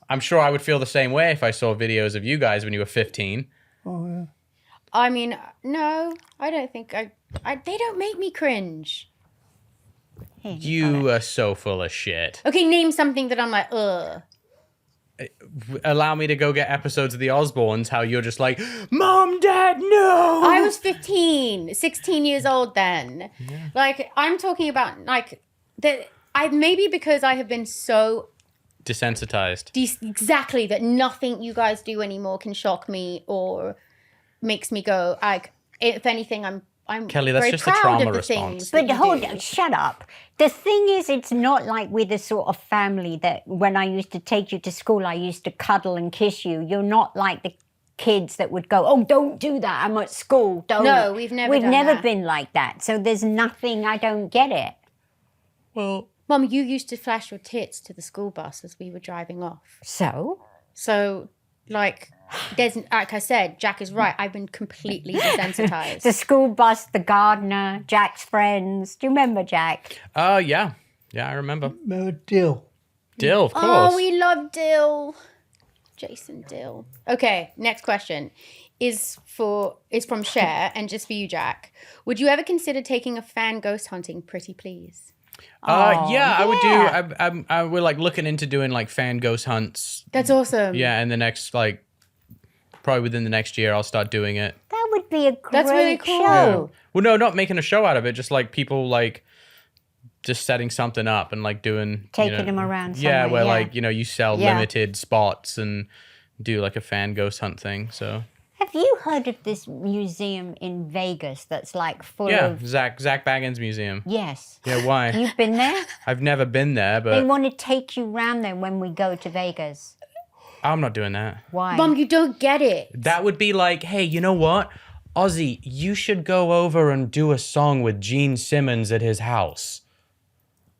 I'm sure I would feel the same way if I saw videos of you guys when you were 15. oh yeah, I mean, no, I don't think they don't make me cringe. Here, You are so full of shit. Okay, name something that I'm like, ugh. Allow me to go get episodes of the Osbournes, how you're just like, "Mom, Dad, no!" I was 16 years old then. Yeah. Like, I'm talking about, like, that maybe because I have been so desensitized. Exactly, that nothing you guys do anymore can shock me or makes me go, like, if anything, I'm Kelly, that's very just a proud trauma of the response. things that But you hold do. on, shut up. The thing is, it's not like we're the sort of family that when I used to take you to school, I used to cuddle and kiss you. You're not like the kids that would go, "Oh, don't do that. I'm at school. Don't." No, we've never done that. been like that. So there's nothing, I don't get it. Well, Mum, you used to flash your tits to the school bus as we were driving off. So, like, like I said, Jack is right. I've been completely desensitized. The school bus, the gardener, Jack's friends. Do you remember Jack? yeah, I remember. remember Dill? Dill, of course. Oh, we love Dill. Jason Dill. Okay, next question is from Cher and just for you, Jack. Would you ever consider taking a fan ghost hunting, pretty please? Yeah, I would yeah. do. We're like looking into doing like fan ghost hunts. That's awesome. Yeah, and the next probably within the next year, I'll start doing it. That would be a great That's really cool. show. Well, no, not making a show out of it. Just like people like just setting something up and like doing Taking them around Yeah, somewhere, where yeah. like you sell Yeah. limited spots and do like a fan ghost hunt thing. So Have you heard of this museum in Vegas that's like full yeah, of... Zach Baggins Museum. Yes. Yeah, why? You've been there? I've never been there, They but want to take you round there when we go to Vegas. I'm not doing that. Why? Mum, you don't get it. That would be like, hey, you know what? Ozzy, you should go over and do a song with Gene Simmons at his house.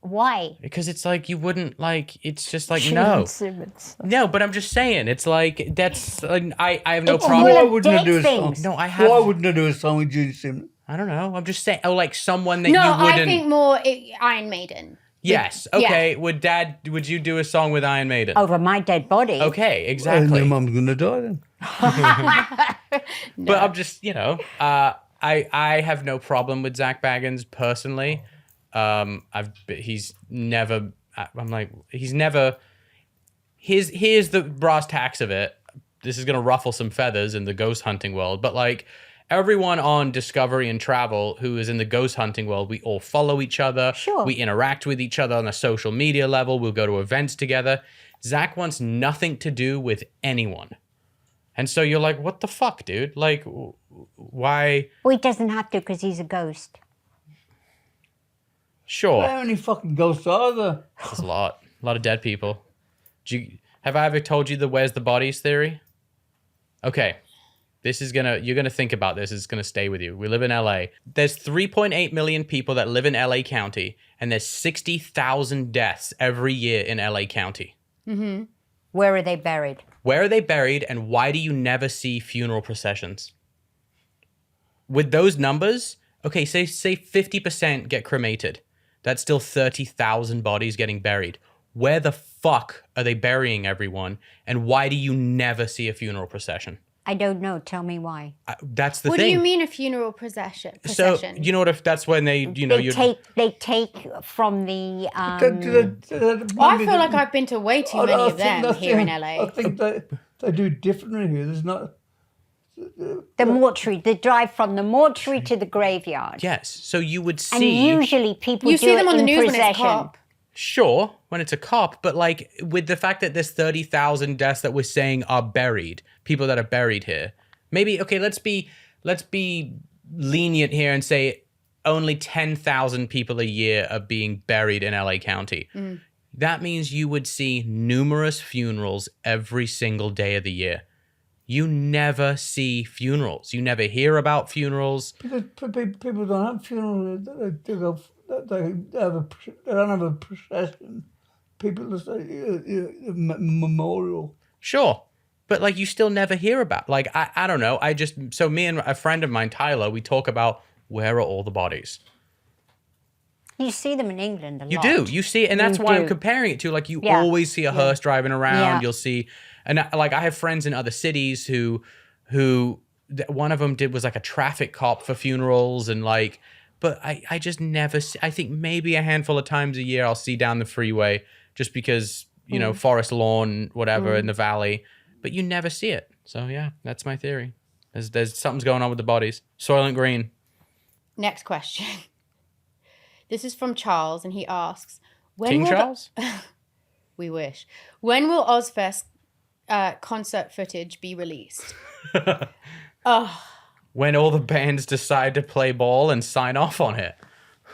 Why? Because it's like you wouldn't like, it's just like, no. Simmons. No, but I'm just saying, it's like, that's, like, I have no It's problem. one Why of wouldn't I dead do a song? things. No, I have, Why wouldn't I do a song with Gene Simmons? I don't know. I'm just saying, like someone that No, you wouldn't. I think more Iron Maiden. Yes. Okay. Would you do a song with Iron Maiden? Over my dead body. Okay, And exactly. your mum's gonna die then. But I'm just, I have no problem with Zach Baggins personally. He's never here's the brass tacks of it. This is gonna ruffle some feathers in the ghost hunting world, but like everyone on Discovery and Travel who is in the ghost hunting world, we all follow each other. Sure. We interact with each other on a social media level. We'll go to events together. Zach wants nothing to do with anyone. And so you're like, what the fuck, dude? Like, why? Well, he doesn't have to because he's a ghost. Sure. How many fucking ghosts are there? There's a lot of dead people. Have I ever told you the where's the bodies theory? Okay. You're gonna think about this. It's gonna stay with you. We live in LA. There's 3.8 million people that live in LA County, and there's 60,000 deaths every year in LA County. Mm-hmm. Where are they buried? Where are they buried, and why do you never see funeral processions? With those numbers, okay, say 50% get cremated. That's still 30,000 bodies getting buried. Where the fuck are they burying everyone, and why do you never see a funeral procession? I don't know. Tell me why. That's the What thing. do you mean a funeral procession? So you know what? If that's when they They take from the. I feel like I've been to way too many of them here in LA. I think they do differently here. There's not. The mortuary. They drive from the mortuary to the graveyard. Yes. So you would And see. usually people You do see them it on the in news when it's a procession. cop. Sure, when it's a cop, but like with the fact that there's 30,000 deaths that we're saying are buried, people that are buried here. Maybe okay, let's be lenient here and say only 10,000 people a year are being buried in LA County. That means you would see numerous funerals every single day of the year. You never see funerals. You never hear about funerals. Because people don't have funerals. They don't have a procession. People just say a memorial. Sure. But like you still never hear about. Like I don't know. So me and a friend of mine, Tyler, we talk about where are all the bodies? You see them in England a lot. You do. You see it, and that's why I'm comparing it to like you always see a hearse driving around. Yeah. You'll see, and like I have friends in other cities who one of them was like a traffic cop for funerals and like, but I just never see, I think maybe a handful of times a year I'll see down the freeway just because, you know, Forest Lawn, whatever in the valley, but you never see it. So yeah, that's my theory. There's something's going on with the bodies. Soylent Green. Next question. This is from Charles, and he asks, King Charles? We wish. When will Ozzfest concert footage be released? When all the bands decide to play ball and sign off on it.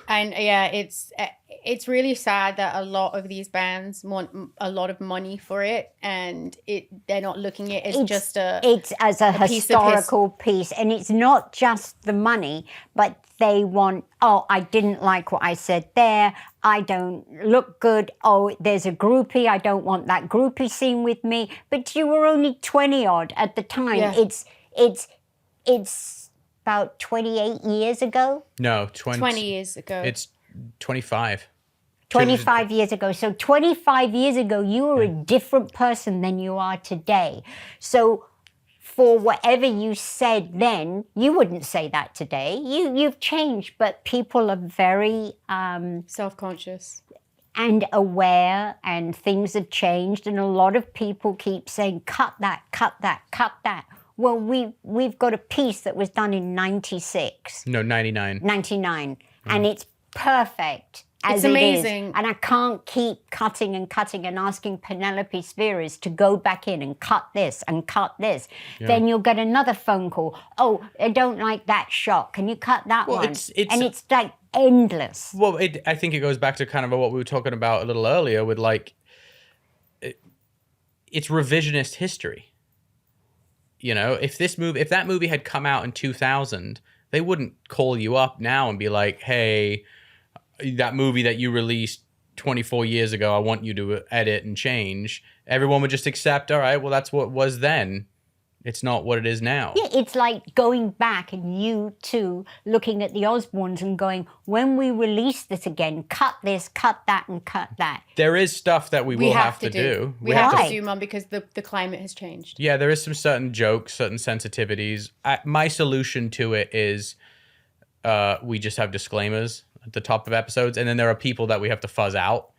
And yeah, it's really sad that a lot of these bands want a lot of money for it, and they're not looking at it as just it's as a historical piece, and it's not just the money, but they want, oh, I didn't like what I said there, I don't look good, oh, there's a groupie, I don't want that groupie scene with me, but you were only 20 odd at the time. Yeah. It's about 28 years ago. No, 20 years ago. It's 25. 25 years ago. So 25 years ago, you were a different person than you are today. So for whatever you said then, you wouldn't say that today. You've changed, but people are very self-conscious and aware, and things have changed, and a lot of people keep saying, cut that, cut that, cut that. Well, we've got a piece that was done in 96. No, 99. 99. And it's perfect as It's it amazing. is. And I can't keep cutting and cutting and asking Penelope Spheres to go back in and cut this and cut this. Yeah. Then you'll get another phone call. Oh, I don't like that shot. Can you cut that one? And it's like endless. Well, I think it goes back to kind of what we were talking about a little earlier with like, it's revisionist history. You know, if that movie had come out in 2000, they wouldn't call you up now and be like, hey, that movie that you released 24 years ago, I want you to edit and change. Everyone would just accept, all right, well, that's what was then. It's not what it is now. Yeah, it's like going back and you two looking at the Osbournes and going, when we release this again, cut this, cut that, and cut that. There is stuff that we will have to do. We have to do, Mum, because the climate has changed. Yeah, there is some certain jokes, certain sensitivities. My solution to it is we just have disclaimers at the top of episodes, and then there are people that we have to fuzz out.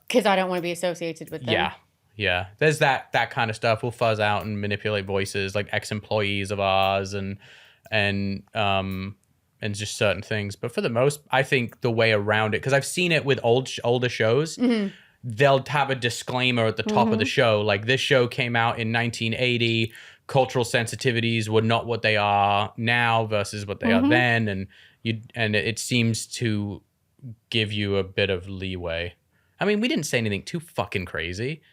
Because I don't want to be associated with them. Yeah. There's that kind of stuff. We'll fuzz out and manipulate voices, like ex-employees of ours, and just certain things. But for the most, I think the way around it, because I've seen it with older shows, they'll have a disclaimer at the top of the show, like this show came out in 1980. Cultural sensitivities were not what they are now versus what they are then, and it seems to give you a bit of leeway. I mean, we didn't say anything too fucking crazy.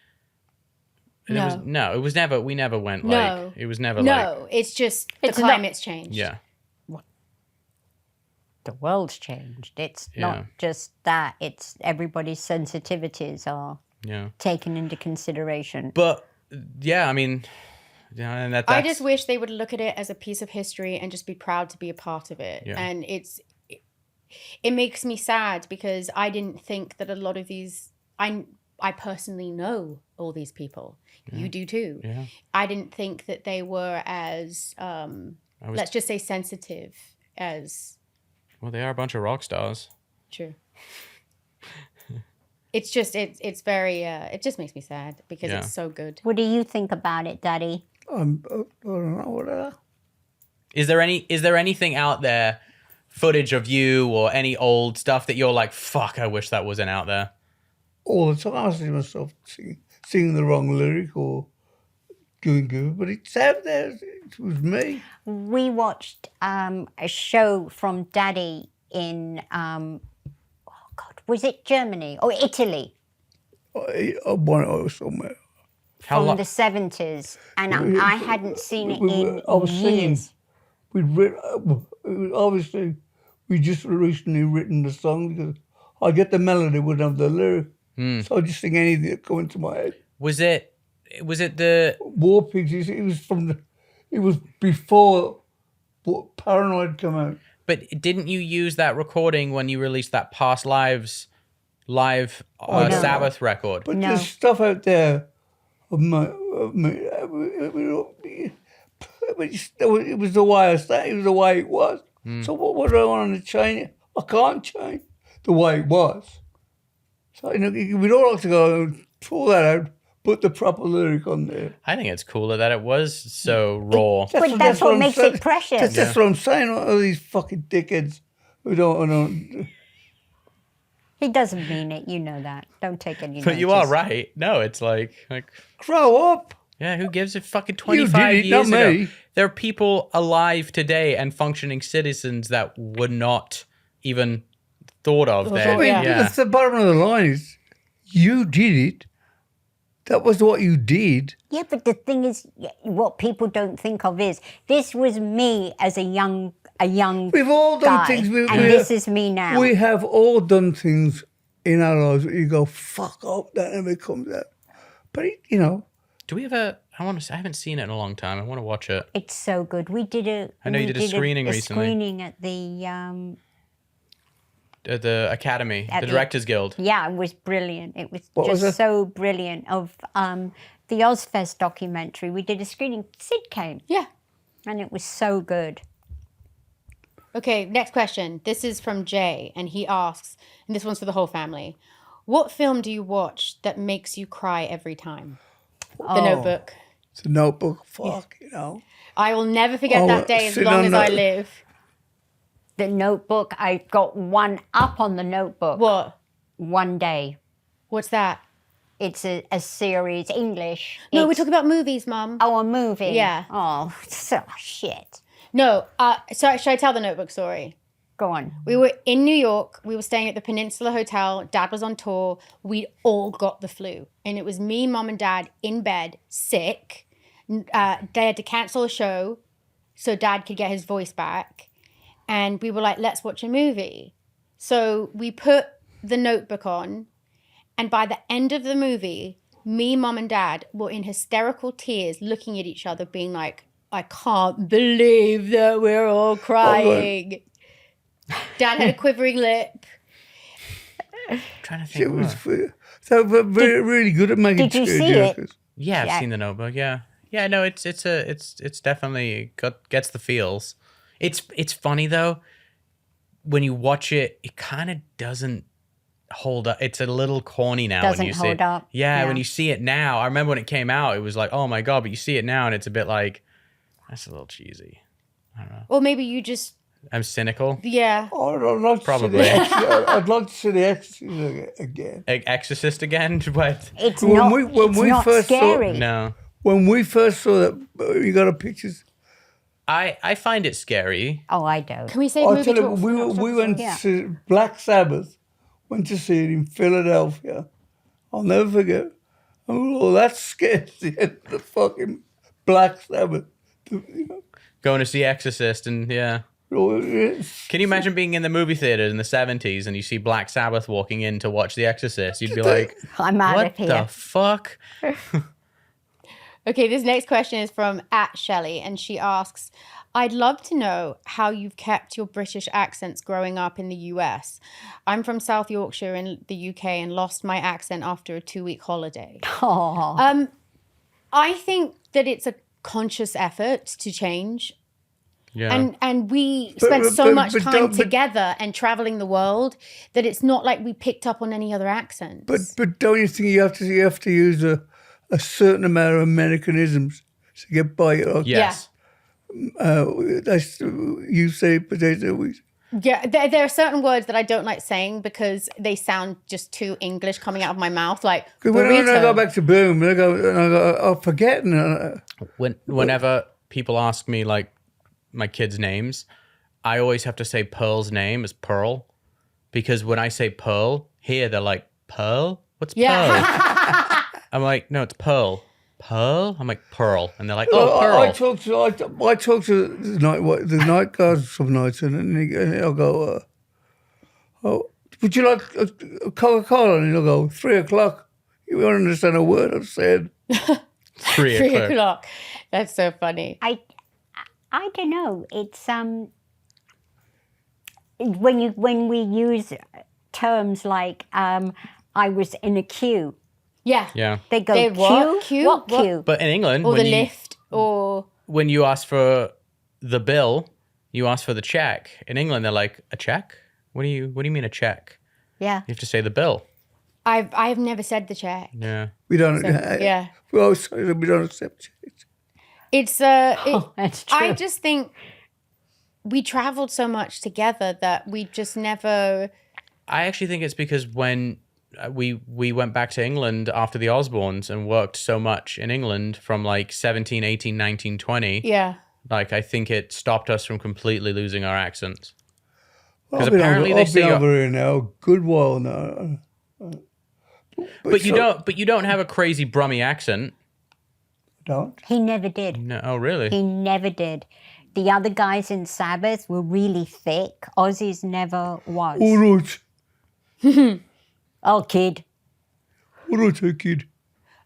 No. It was never. We never went like. No. It was never like. No, it's just the climate's changed. Yeah. The world's changed. It's not just that. It's everybody's sensitivities are taken into consideration. But yeah, I mean, and that's. I just wish they would look at it as a piece of history and just be proud to be a part of it. Yeah. And it makes me sad because I didn't think that a lot of these. I personally know all these people. You do too. Yeah. I didn't think that they were as let's just say sensitive as. Well, they are a bunch of rock stars. True. It's just it's very it just makes me sad because it's so good. What do you think about it, Daddy? I don't know what. Is there anything out there, footage of you or any old stuff that you're like, fuck, I wish that wasn't out there? All the time I see myself singing the wrong lyric or doing good, but it's out there. It was me. We watched a show from Daddy in, oh God, was it Germany or Italy I want it somewhere. How from long? the 70s, and I hadn't seen it in I was singing. years. Obviously, we just recently written the song because I get the melody, wouldn't have the lyric. So I just sing anything that comes into my head. Was it the? War Pigs, it was before Paranoid came out. But didn't you use that recording when you released that Past Lives live no. Sabbath record? But No. there's stuff out there of my it was the way I said it was the way it was. So what do I want to change? I can't change the way it was. So we don't have to go and pull that out, put the proper lyric on there. I think it's cooler that it was so raw. But that's what makes it precious. That's what I'm saying. All these fucking dickheads who don't. He doesn't mean it, you know that. Don't take any But you notice. are right. No, it's like Grow up. yeah, who gives a fucking You 25 did it, years not ago? me. There are people alive today and functioning citizens that were not even thought of then. I mean, Yeah. that's the bottom of the line is, you did it. That was what you did. Yeah, but the thing is, what people don't think of is, this was me as a young We've all done guy, things. and this is me now. We have all done things in our lives where you go, fuck up, that never comes out. But, Do we have a? I haven't seen it in a long time. I want to watch it. It's so good. We did a. I know you did a screening recently. Screening at the. At the Academy, At the the- Directors Guild. Yeah, it was brilliant. It was What was just it? so brilliant. Of the Ozzfest documentary, we did a screening. Sid came, Yeah. and it was so good. Okay, next question. This is from Jay, and he asks, and this one's for the whole family. What film do you watch that makes you cry every time? The Notebook. it's a notebook. Fuck, I will never forget Oh, that day as sit long on as I that- live. The Notebook. I got one up on the Notebook. What? One day. What's that? It's a series, English. No, we're It's- talking about movies, Mum. Oh, a movie. Yeah. Oh, so shit. No, so should I tell the Notebook story? Go on. We were in New York. We were staying at the Peninsula Hotel. Dad was on tour. We all got the flu. And it was me, Mom, and Dad in bed, sick. They had to cancel a show so Dad could get his voice back. And we were like, let's watch a movie. So we put the Notebook on. And by the end of the movie, me, Mom, and Dad were in hysterical tears looking at each other, being like, I can't believe that we're all crying. Dad had a quivering lip. I'm trying to It think. was so really good at making did you see tearjerkers. Yeah, I've Yeah. seen The Notebook. Yeah, yeah. No, it's definitely gets the feels. It's funny though. When you watch it, it kind of doesn't hold up. It's a little corny now. Doesn't when you see hold it. up, Yeah, yeah. when you see it now. I remember when it came out, it was like, oh my god. But you see it now, and it's a bit like, that's a little cheesy. Or maybe you just, I'm cynical. yeah. Oh, I'd like to Probably. see I'd like to see the Exorcist again. Exorcist again, but It's When not, we- when it's we not first saw- scary. no. When we first saw that, you got a pictures. I find it scary. Oh, I don't. Can we save I'll movie tell you, talk? we went Yeah. to Black Sabbath, went to see it in Philadelphia. I'll never forget. Oh, that scares the end of the fucking Black Sabbath. Going to see Exorcist, and yeah. It's- Can you imagine being in the movie theater in the 70s and you see Black Sabbath walking in to watch The Exorcist? You'd be like, I'm out what of here. the fuck? Okay, this next question is from @Shelley, and she asks, I'd love to know how you've kept your British accents growing up in the US. I'm from South Yorkshire in the UK and lost my accent after a 2-week holiday. Oh, I think that it's a conscious effort to change. Yeah. And we spent so but- much but time don't- but- together and traveling the world that it's not like we picked up on any other accents. But don't you think you have to use a certain amount of Americanisms to get by? yes. That's you say potato. Yeah, there are certain words that I don't like saying because they sound just too English coming out of my mouth, like Because when I go burrito. back to Boom, I go, I'm forgetting. Whenever people ask me like my kids' names, I always have to say Pearl's name as Pearl, because when I say Pearl, here they're like, Pearl? What's Pearl? I'm like, no, it's Pearl. Pearl? I'm like, Pearl. And they're like, oh, Pearl. I talk to the night guards some nights, and I'll go, oh, would you like a Coca-Cola? And he'll go, 3 o'clock. You won't understand a word I've said. 3 3 o'clock. o'clock. That's so funny. I don't know. It's when we use terms like I was in a queue. Yeah. Yeah. They go They queue. what? Queue? What What? queue? But in England, Or when the you, lift, or when you ask for the bill, you ask for the check. In England, they're like, a check? What do you mean a check? Yeah. You have to say the bill. I've never said the check. Yeah. We don't. Yeah. Well, sorry, we don't accept it. It's That's true. I just think we traveled so much together that we just never. I actually think it's because when we went back to England after the Osbournes and worked so much in England from like 17, 18, 19, 20. Yeah. Like, I think it stopped us from completely losing our accents. Well, Because apparently they say I've been over here now a good while now. but you don't have a crazy Brummy accent. Don't. He never did. No, oh really? He never did. The other guys in Sabbath were really thick. Ozzy's never was. All right. Oh, kid. All right, kid.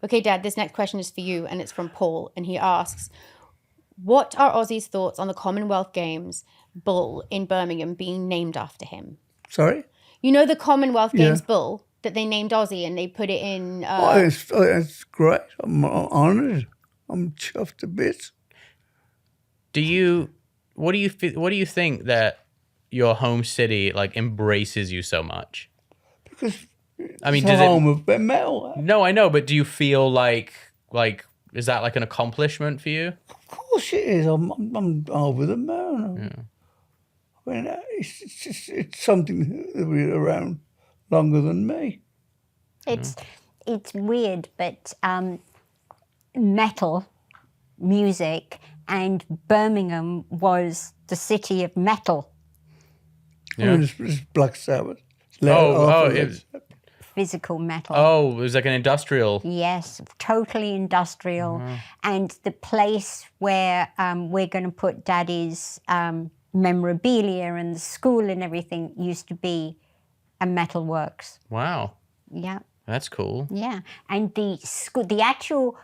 Okay, Dad, this next question is for you, and it's from Paul, and he asks, what are Ozzy's thoughts on the Commonwealth Games bull in Birmingham being named after him? Sorry? You know the Commonwealth Yeah. Games bull that they named Ozzy and they put it in... It's great. I'm honoured. I'm chuffed to bits. What do you think that your home city like embraces you so much? Because I mean, it's does a it? home of metal. No, I know, but do you feel like is that like an accomplishment for you? Of course it is. I'm over the moon. I mean, it's something that been around longer than me. It's weird, but metal music, and Birmingham was the city of metal. I mean, it's Black Sabbath. It Physical metal. was like an industrial. Yes, totally industrial. And the place where we're going to put Daddy's memorabilia and the school and everything used to be a metal works. Wow, Yeah, that's cool. yeah. And the school, the actual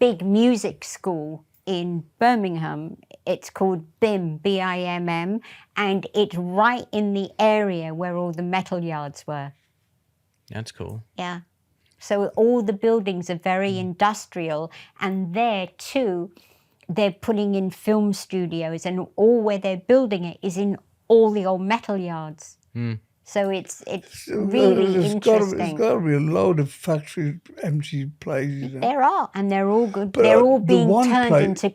big music school in Birmingham, it's called BIMM, B-I-M-M, and it's right in the area where all the metal yards were. That's cool. Yeah. So all the buildings are very industrial, and there too, they're putting in film studios, and all where they're building it is in all the old metal yards. So it's really interesting. There's got to be a load of factory empty places. There are, and they're all good. But, they're all the being one turned place- into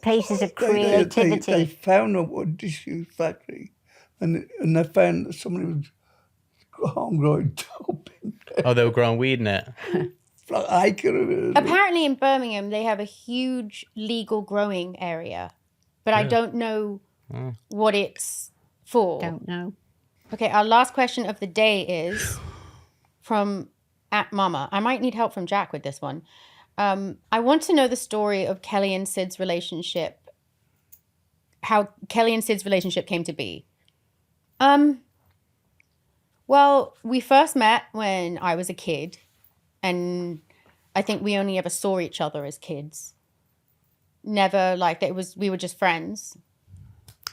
places of They creativity. found a disused factory, and they found that somebody was homegrown dope in there. Oh, they were growing weed in it. Like, I could have. Apparently in Birmingham, they have a huge legal growing area, but I don't know what it's for. Don't know. Okay, our last question of the day is from @Mama. I might need help from Jack with this one. I want to know the story of Kelly and Sid's relationship, how Kelly and Sid's relationship came to be. Well, we first met when I was a kid, and I think we only ever saw each other as kids. Never like that. We were just friends.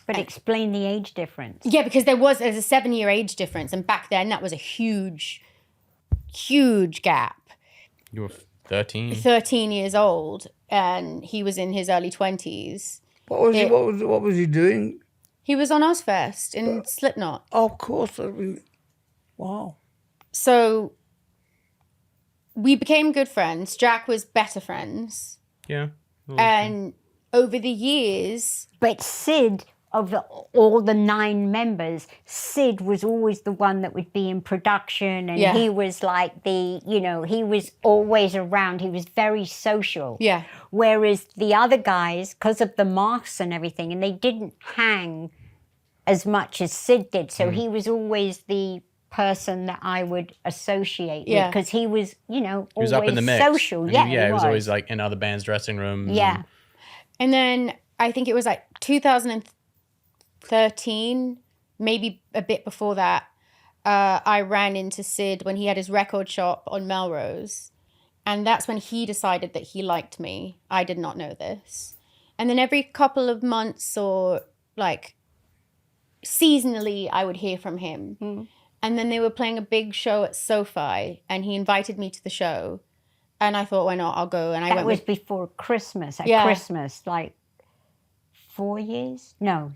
But explain the age difference. Yeah, because there's a 7-year age difference, and back then that was a huge gap. You were 13. 13 years old, and he was in his early 20s. What was he doing? He was on Ozzfest in Slipknot. Oh, of course. I mean, wow. So we became good friends. Jack was better friends. Yeah. And over the years... But Sid, of all the 9 members, Sid was always the one that would be in production, and he was like he was always around. He was very social. Yeah. Whereas the other guys, because of the masks and everything, and they didn't hang as much as Sid did. So Mm. he was always the person that I would associate Yeah. with because he was, He always was up in the mix. social. And Yeah, he was always like in other bands' dressing rooms. Yeah. And then I think it was like 2013, maybe a bit before that, I ran into Sid when he had his record shop on Melrose. And that's when he decided that he liked me. I did not know this. And then every couple of months or like seasonally, I would hear from him. Mm. And then they were playing a big show at SoFi and he invited me to the show. And I thought, why not? I'll go. And I That went was with, before Christmas. At Yeah. Christmas, like 4 years? No,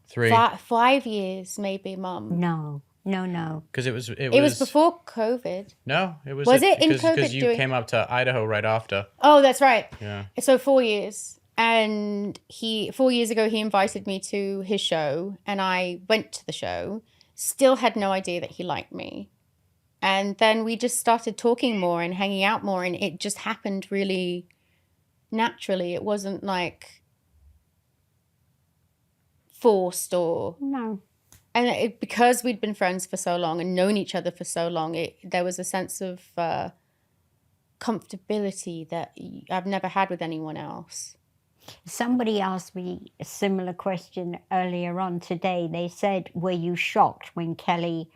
3. 5 years, maybe, Mum. no. Because it was It was before COVID. No, it was. Was it in because COVID you during- came up to Idaho right after. Oh, that's right. Yeah. So 4 years. And 4 years ago, he invited me to his show and I went to the show. Still had no idea that he liked me. And then we just started talking more and hanging out more. And it just happened really naturally. It wasn't like forced or... No. And because we'd been friends for so long and known each other for so long, there was a sense of comfortability that I've never had with anyone else. Somebody asked me a similar question earlier on today. They said, were you shocked when Kelly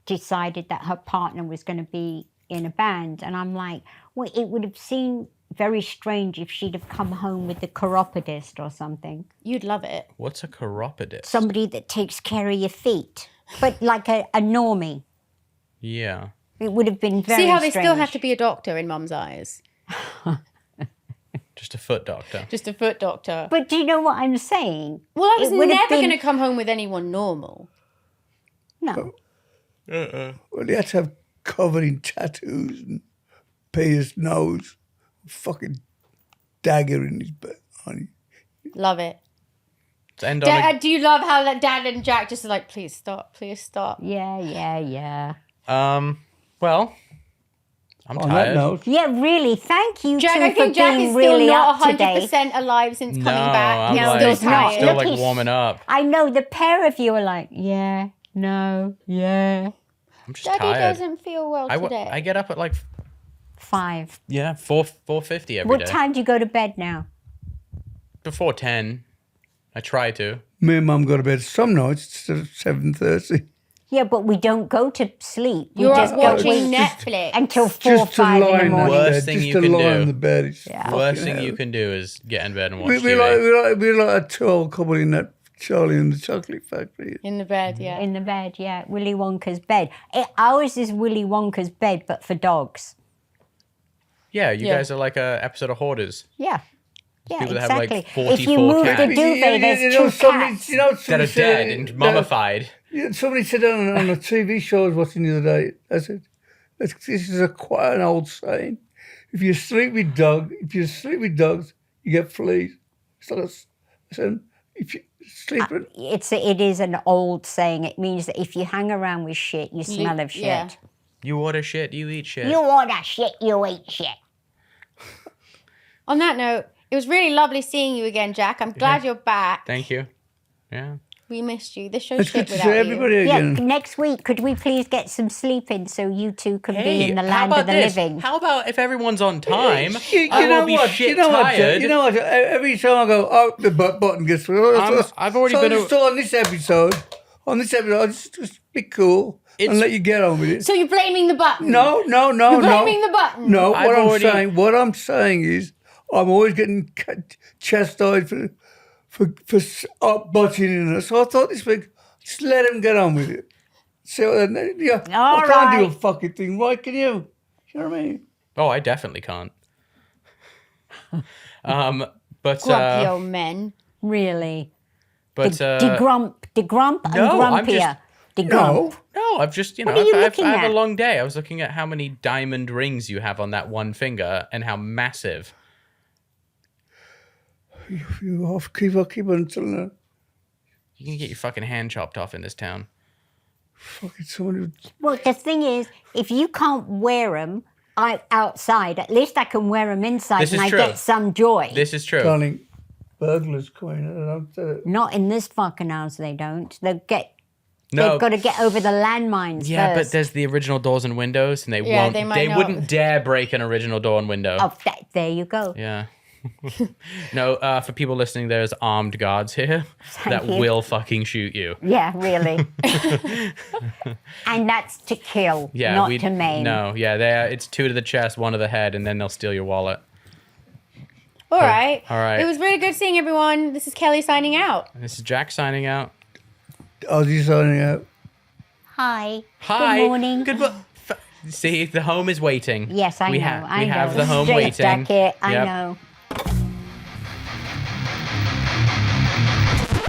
decided that her partner was going to be in a band? And I'm like, well, it would have seemed very strange if she'd have come home with the chiropodist or something. You'd love it. What's a chiropodist? Somebody that takes care of your feet, but like a normie. Yeah. It would have been very See how they strange. still have to be a doctor in Mum's eyes. Just a foot doctor. Just a foot doctor. But do you know what I'm saying? Well, I was It would have never been- going to come home with anyone normal. No. Well, he had to have covered in tattoos and pay his nose, fucking dagger in his back, honey. Love it. Let's end on a, Do you love how that Dad and Jack just are like, please stop, please stop. Yeah. well, I'm On that tired. note, Yeah, really. Thank you Jack, two I for think Jack being is still really not up today. 100% alive since No, coming back. I'm He's like, still he's not. tired. still Look, like he's- warming up. I know the pair of you are like, yeah, no, yeah. I'm just Daddy tired. doesn't feel well today. I get up at like 5. 4:50 every What day. time do you go to bed now? Before 10. I try to. me and Mum go to bed some nights at 7:30. Yeah, but we don't go to sleep. We You're just up go watching wait Netflix. until 4 or Just to 5 lie in the in the morning. Worst bed, thing just you to can lie do. in the bed. It's Yeah. Worst fucking thing hell. you can do is get in bed and watch We TV. like a two-old couple in that Charlie and the Chocolate Factory. In the bed, yeah. In the bed, yeah. Willy Wonka's bed. Ours is Willy Wonka's bed, but for dogs. Yeah, you Yeah. guys are like a episode of Hoarders. Yeah. Yeah, People that have, like, exactly. If 44 you move cats. the duvet, there's two cats. You know, That somebody are said- dead and mummified. Yeah, somebody said on a TV show I was watching the other day, I said, this is quite an old saying. If you sleep with dogs, you get fleas. So I said, if you sleep with... It is an old saying. It means that if you hang around with shit, you smell of shit. yeah. You order shit, you eat shit. You order shit, you eat shit. On that note, it was really lovely seeing you again, Jack. I'm glad you're back. Thank you. Yeah. We missed you. This It's show's good shit to without see you. everybody Yeah, again. next week, could we please get some sleep in so you two can be in the how land about of the this? living? How about if everyone's on time? You I know will be what? shit You know what? tired. You know what? Every time I go, oh, the button gets through. I've already been So on this episode, I just be cool and It's- let you get on with it. So you're blaming the button? No. You're blaming the button? No, I've what I'm saying is, I'm always getting chastised for butting in. So I thought this week, just let him get on with it. So yeah, All I can't do a right. fucking thing. Why can you? You know what I mean? Oh, I definitely can't. But Grumpy old men. Really? but Degrump and no, I'm grumpier. just- Degrump. no, I've just What are you looking I have at? a long day. I was looking at how many diamond rings you have on that one finger and how massive. You have keep on telling her. You can get your fucking hand chopped off in this town. Fucking someone Well, the thing is, if you can't wear them outside, at least I can wear them inside This and is I true. get some joy. This is true. darling, burglars coming in. Not in this fucking house, they don't. No. They've got to get over the landmines Yeah, but first. there's the original doors and windows, and they Yeah, won't. they might They not. wouldn't dare break an original door and window. Oh, there you go. Yeah. No, for people listening, there's armed guards here that you. will fucking shoot you. Yeah, really. And that's to kill, Yeah, not to maim. No, yeah, it's 2 to the chest, 1 to the head, and then they'll steal your wallet. All right. All right. It was really good seeing everyone. This is Kelly signing out. This is Jack signing out. Ozzy signing out. Hi. Hi. Good morning. See, the home is waiting. Yes, I we know. we I know. have the home Straight waiting. jacket, I Yep. know.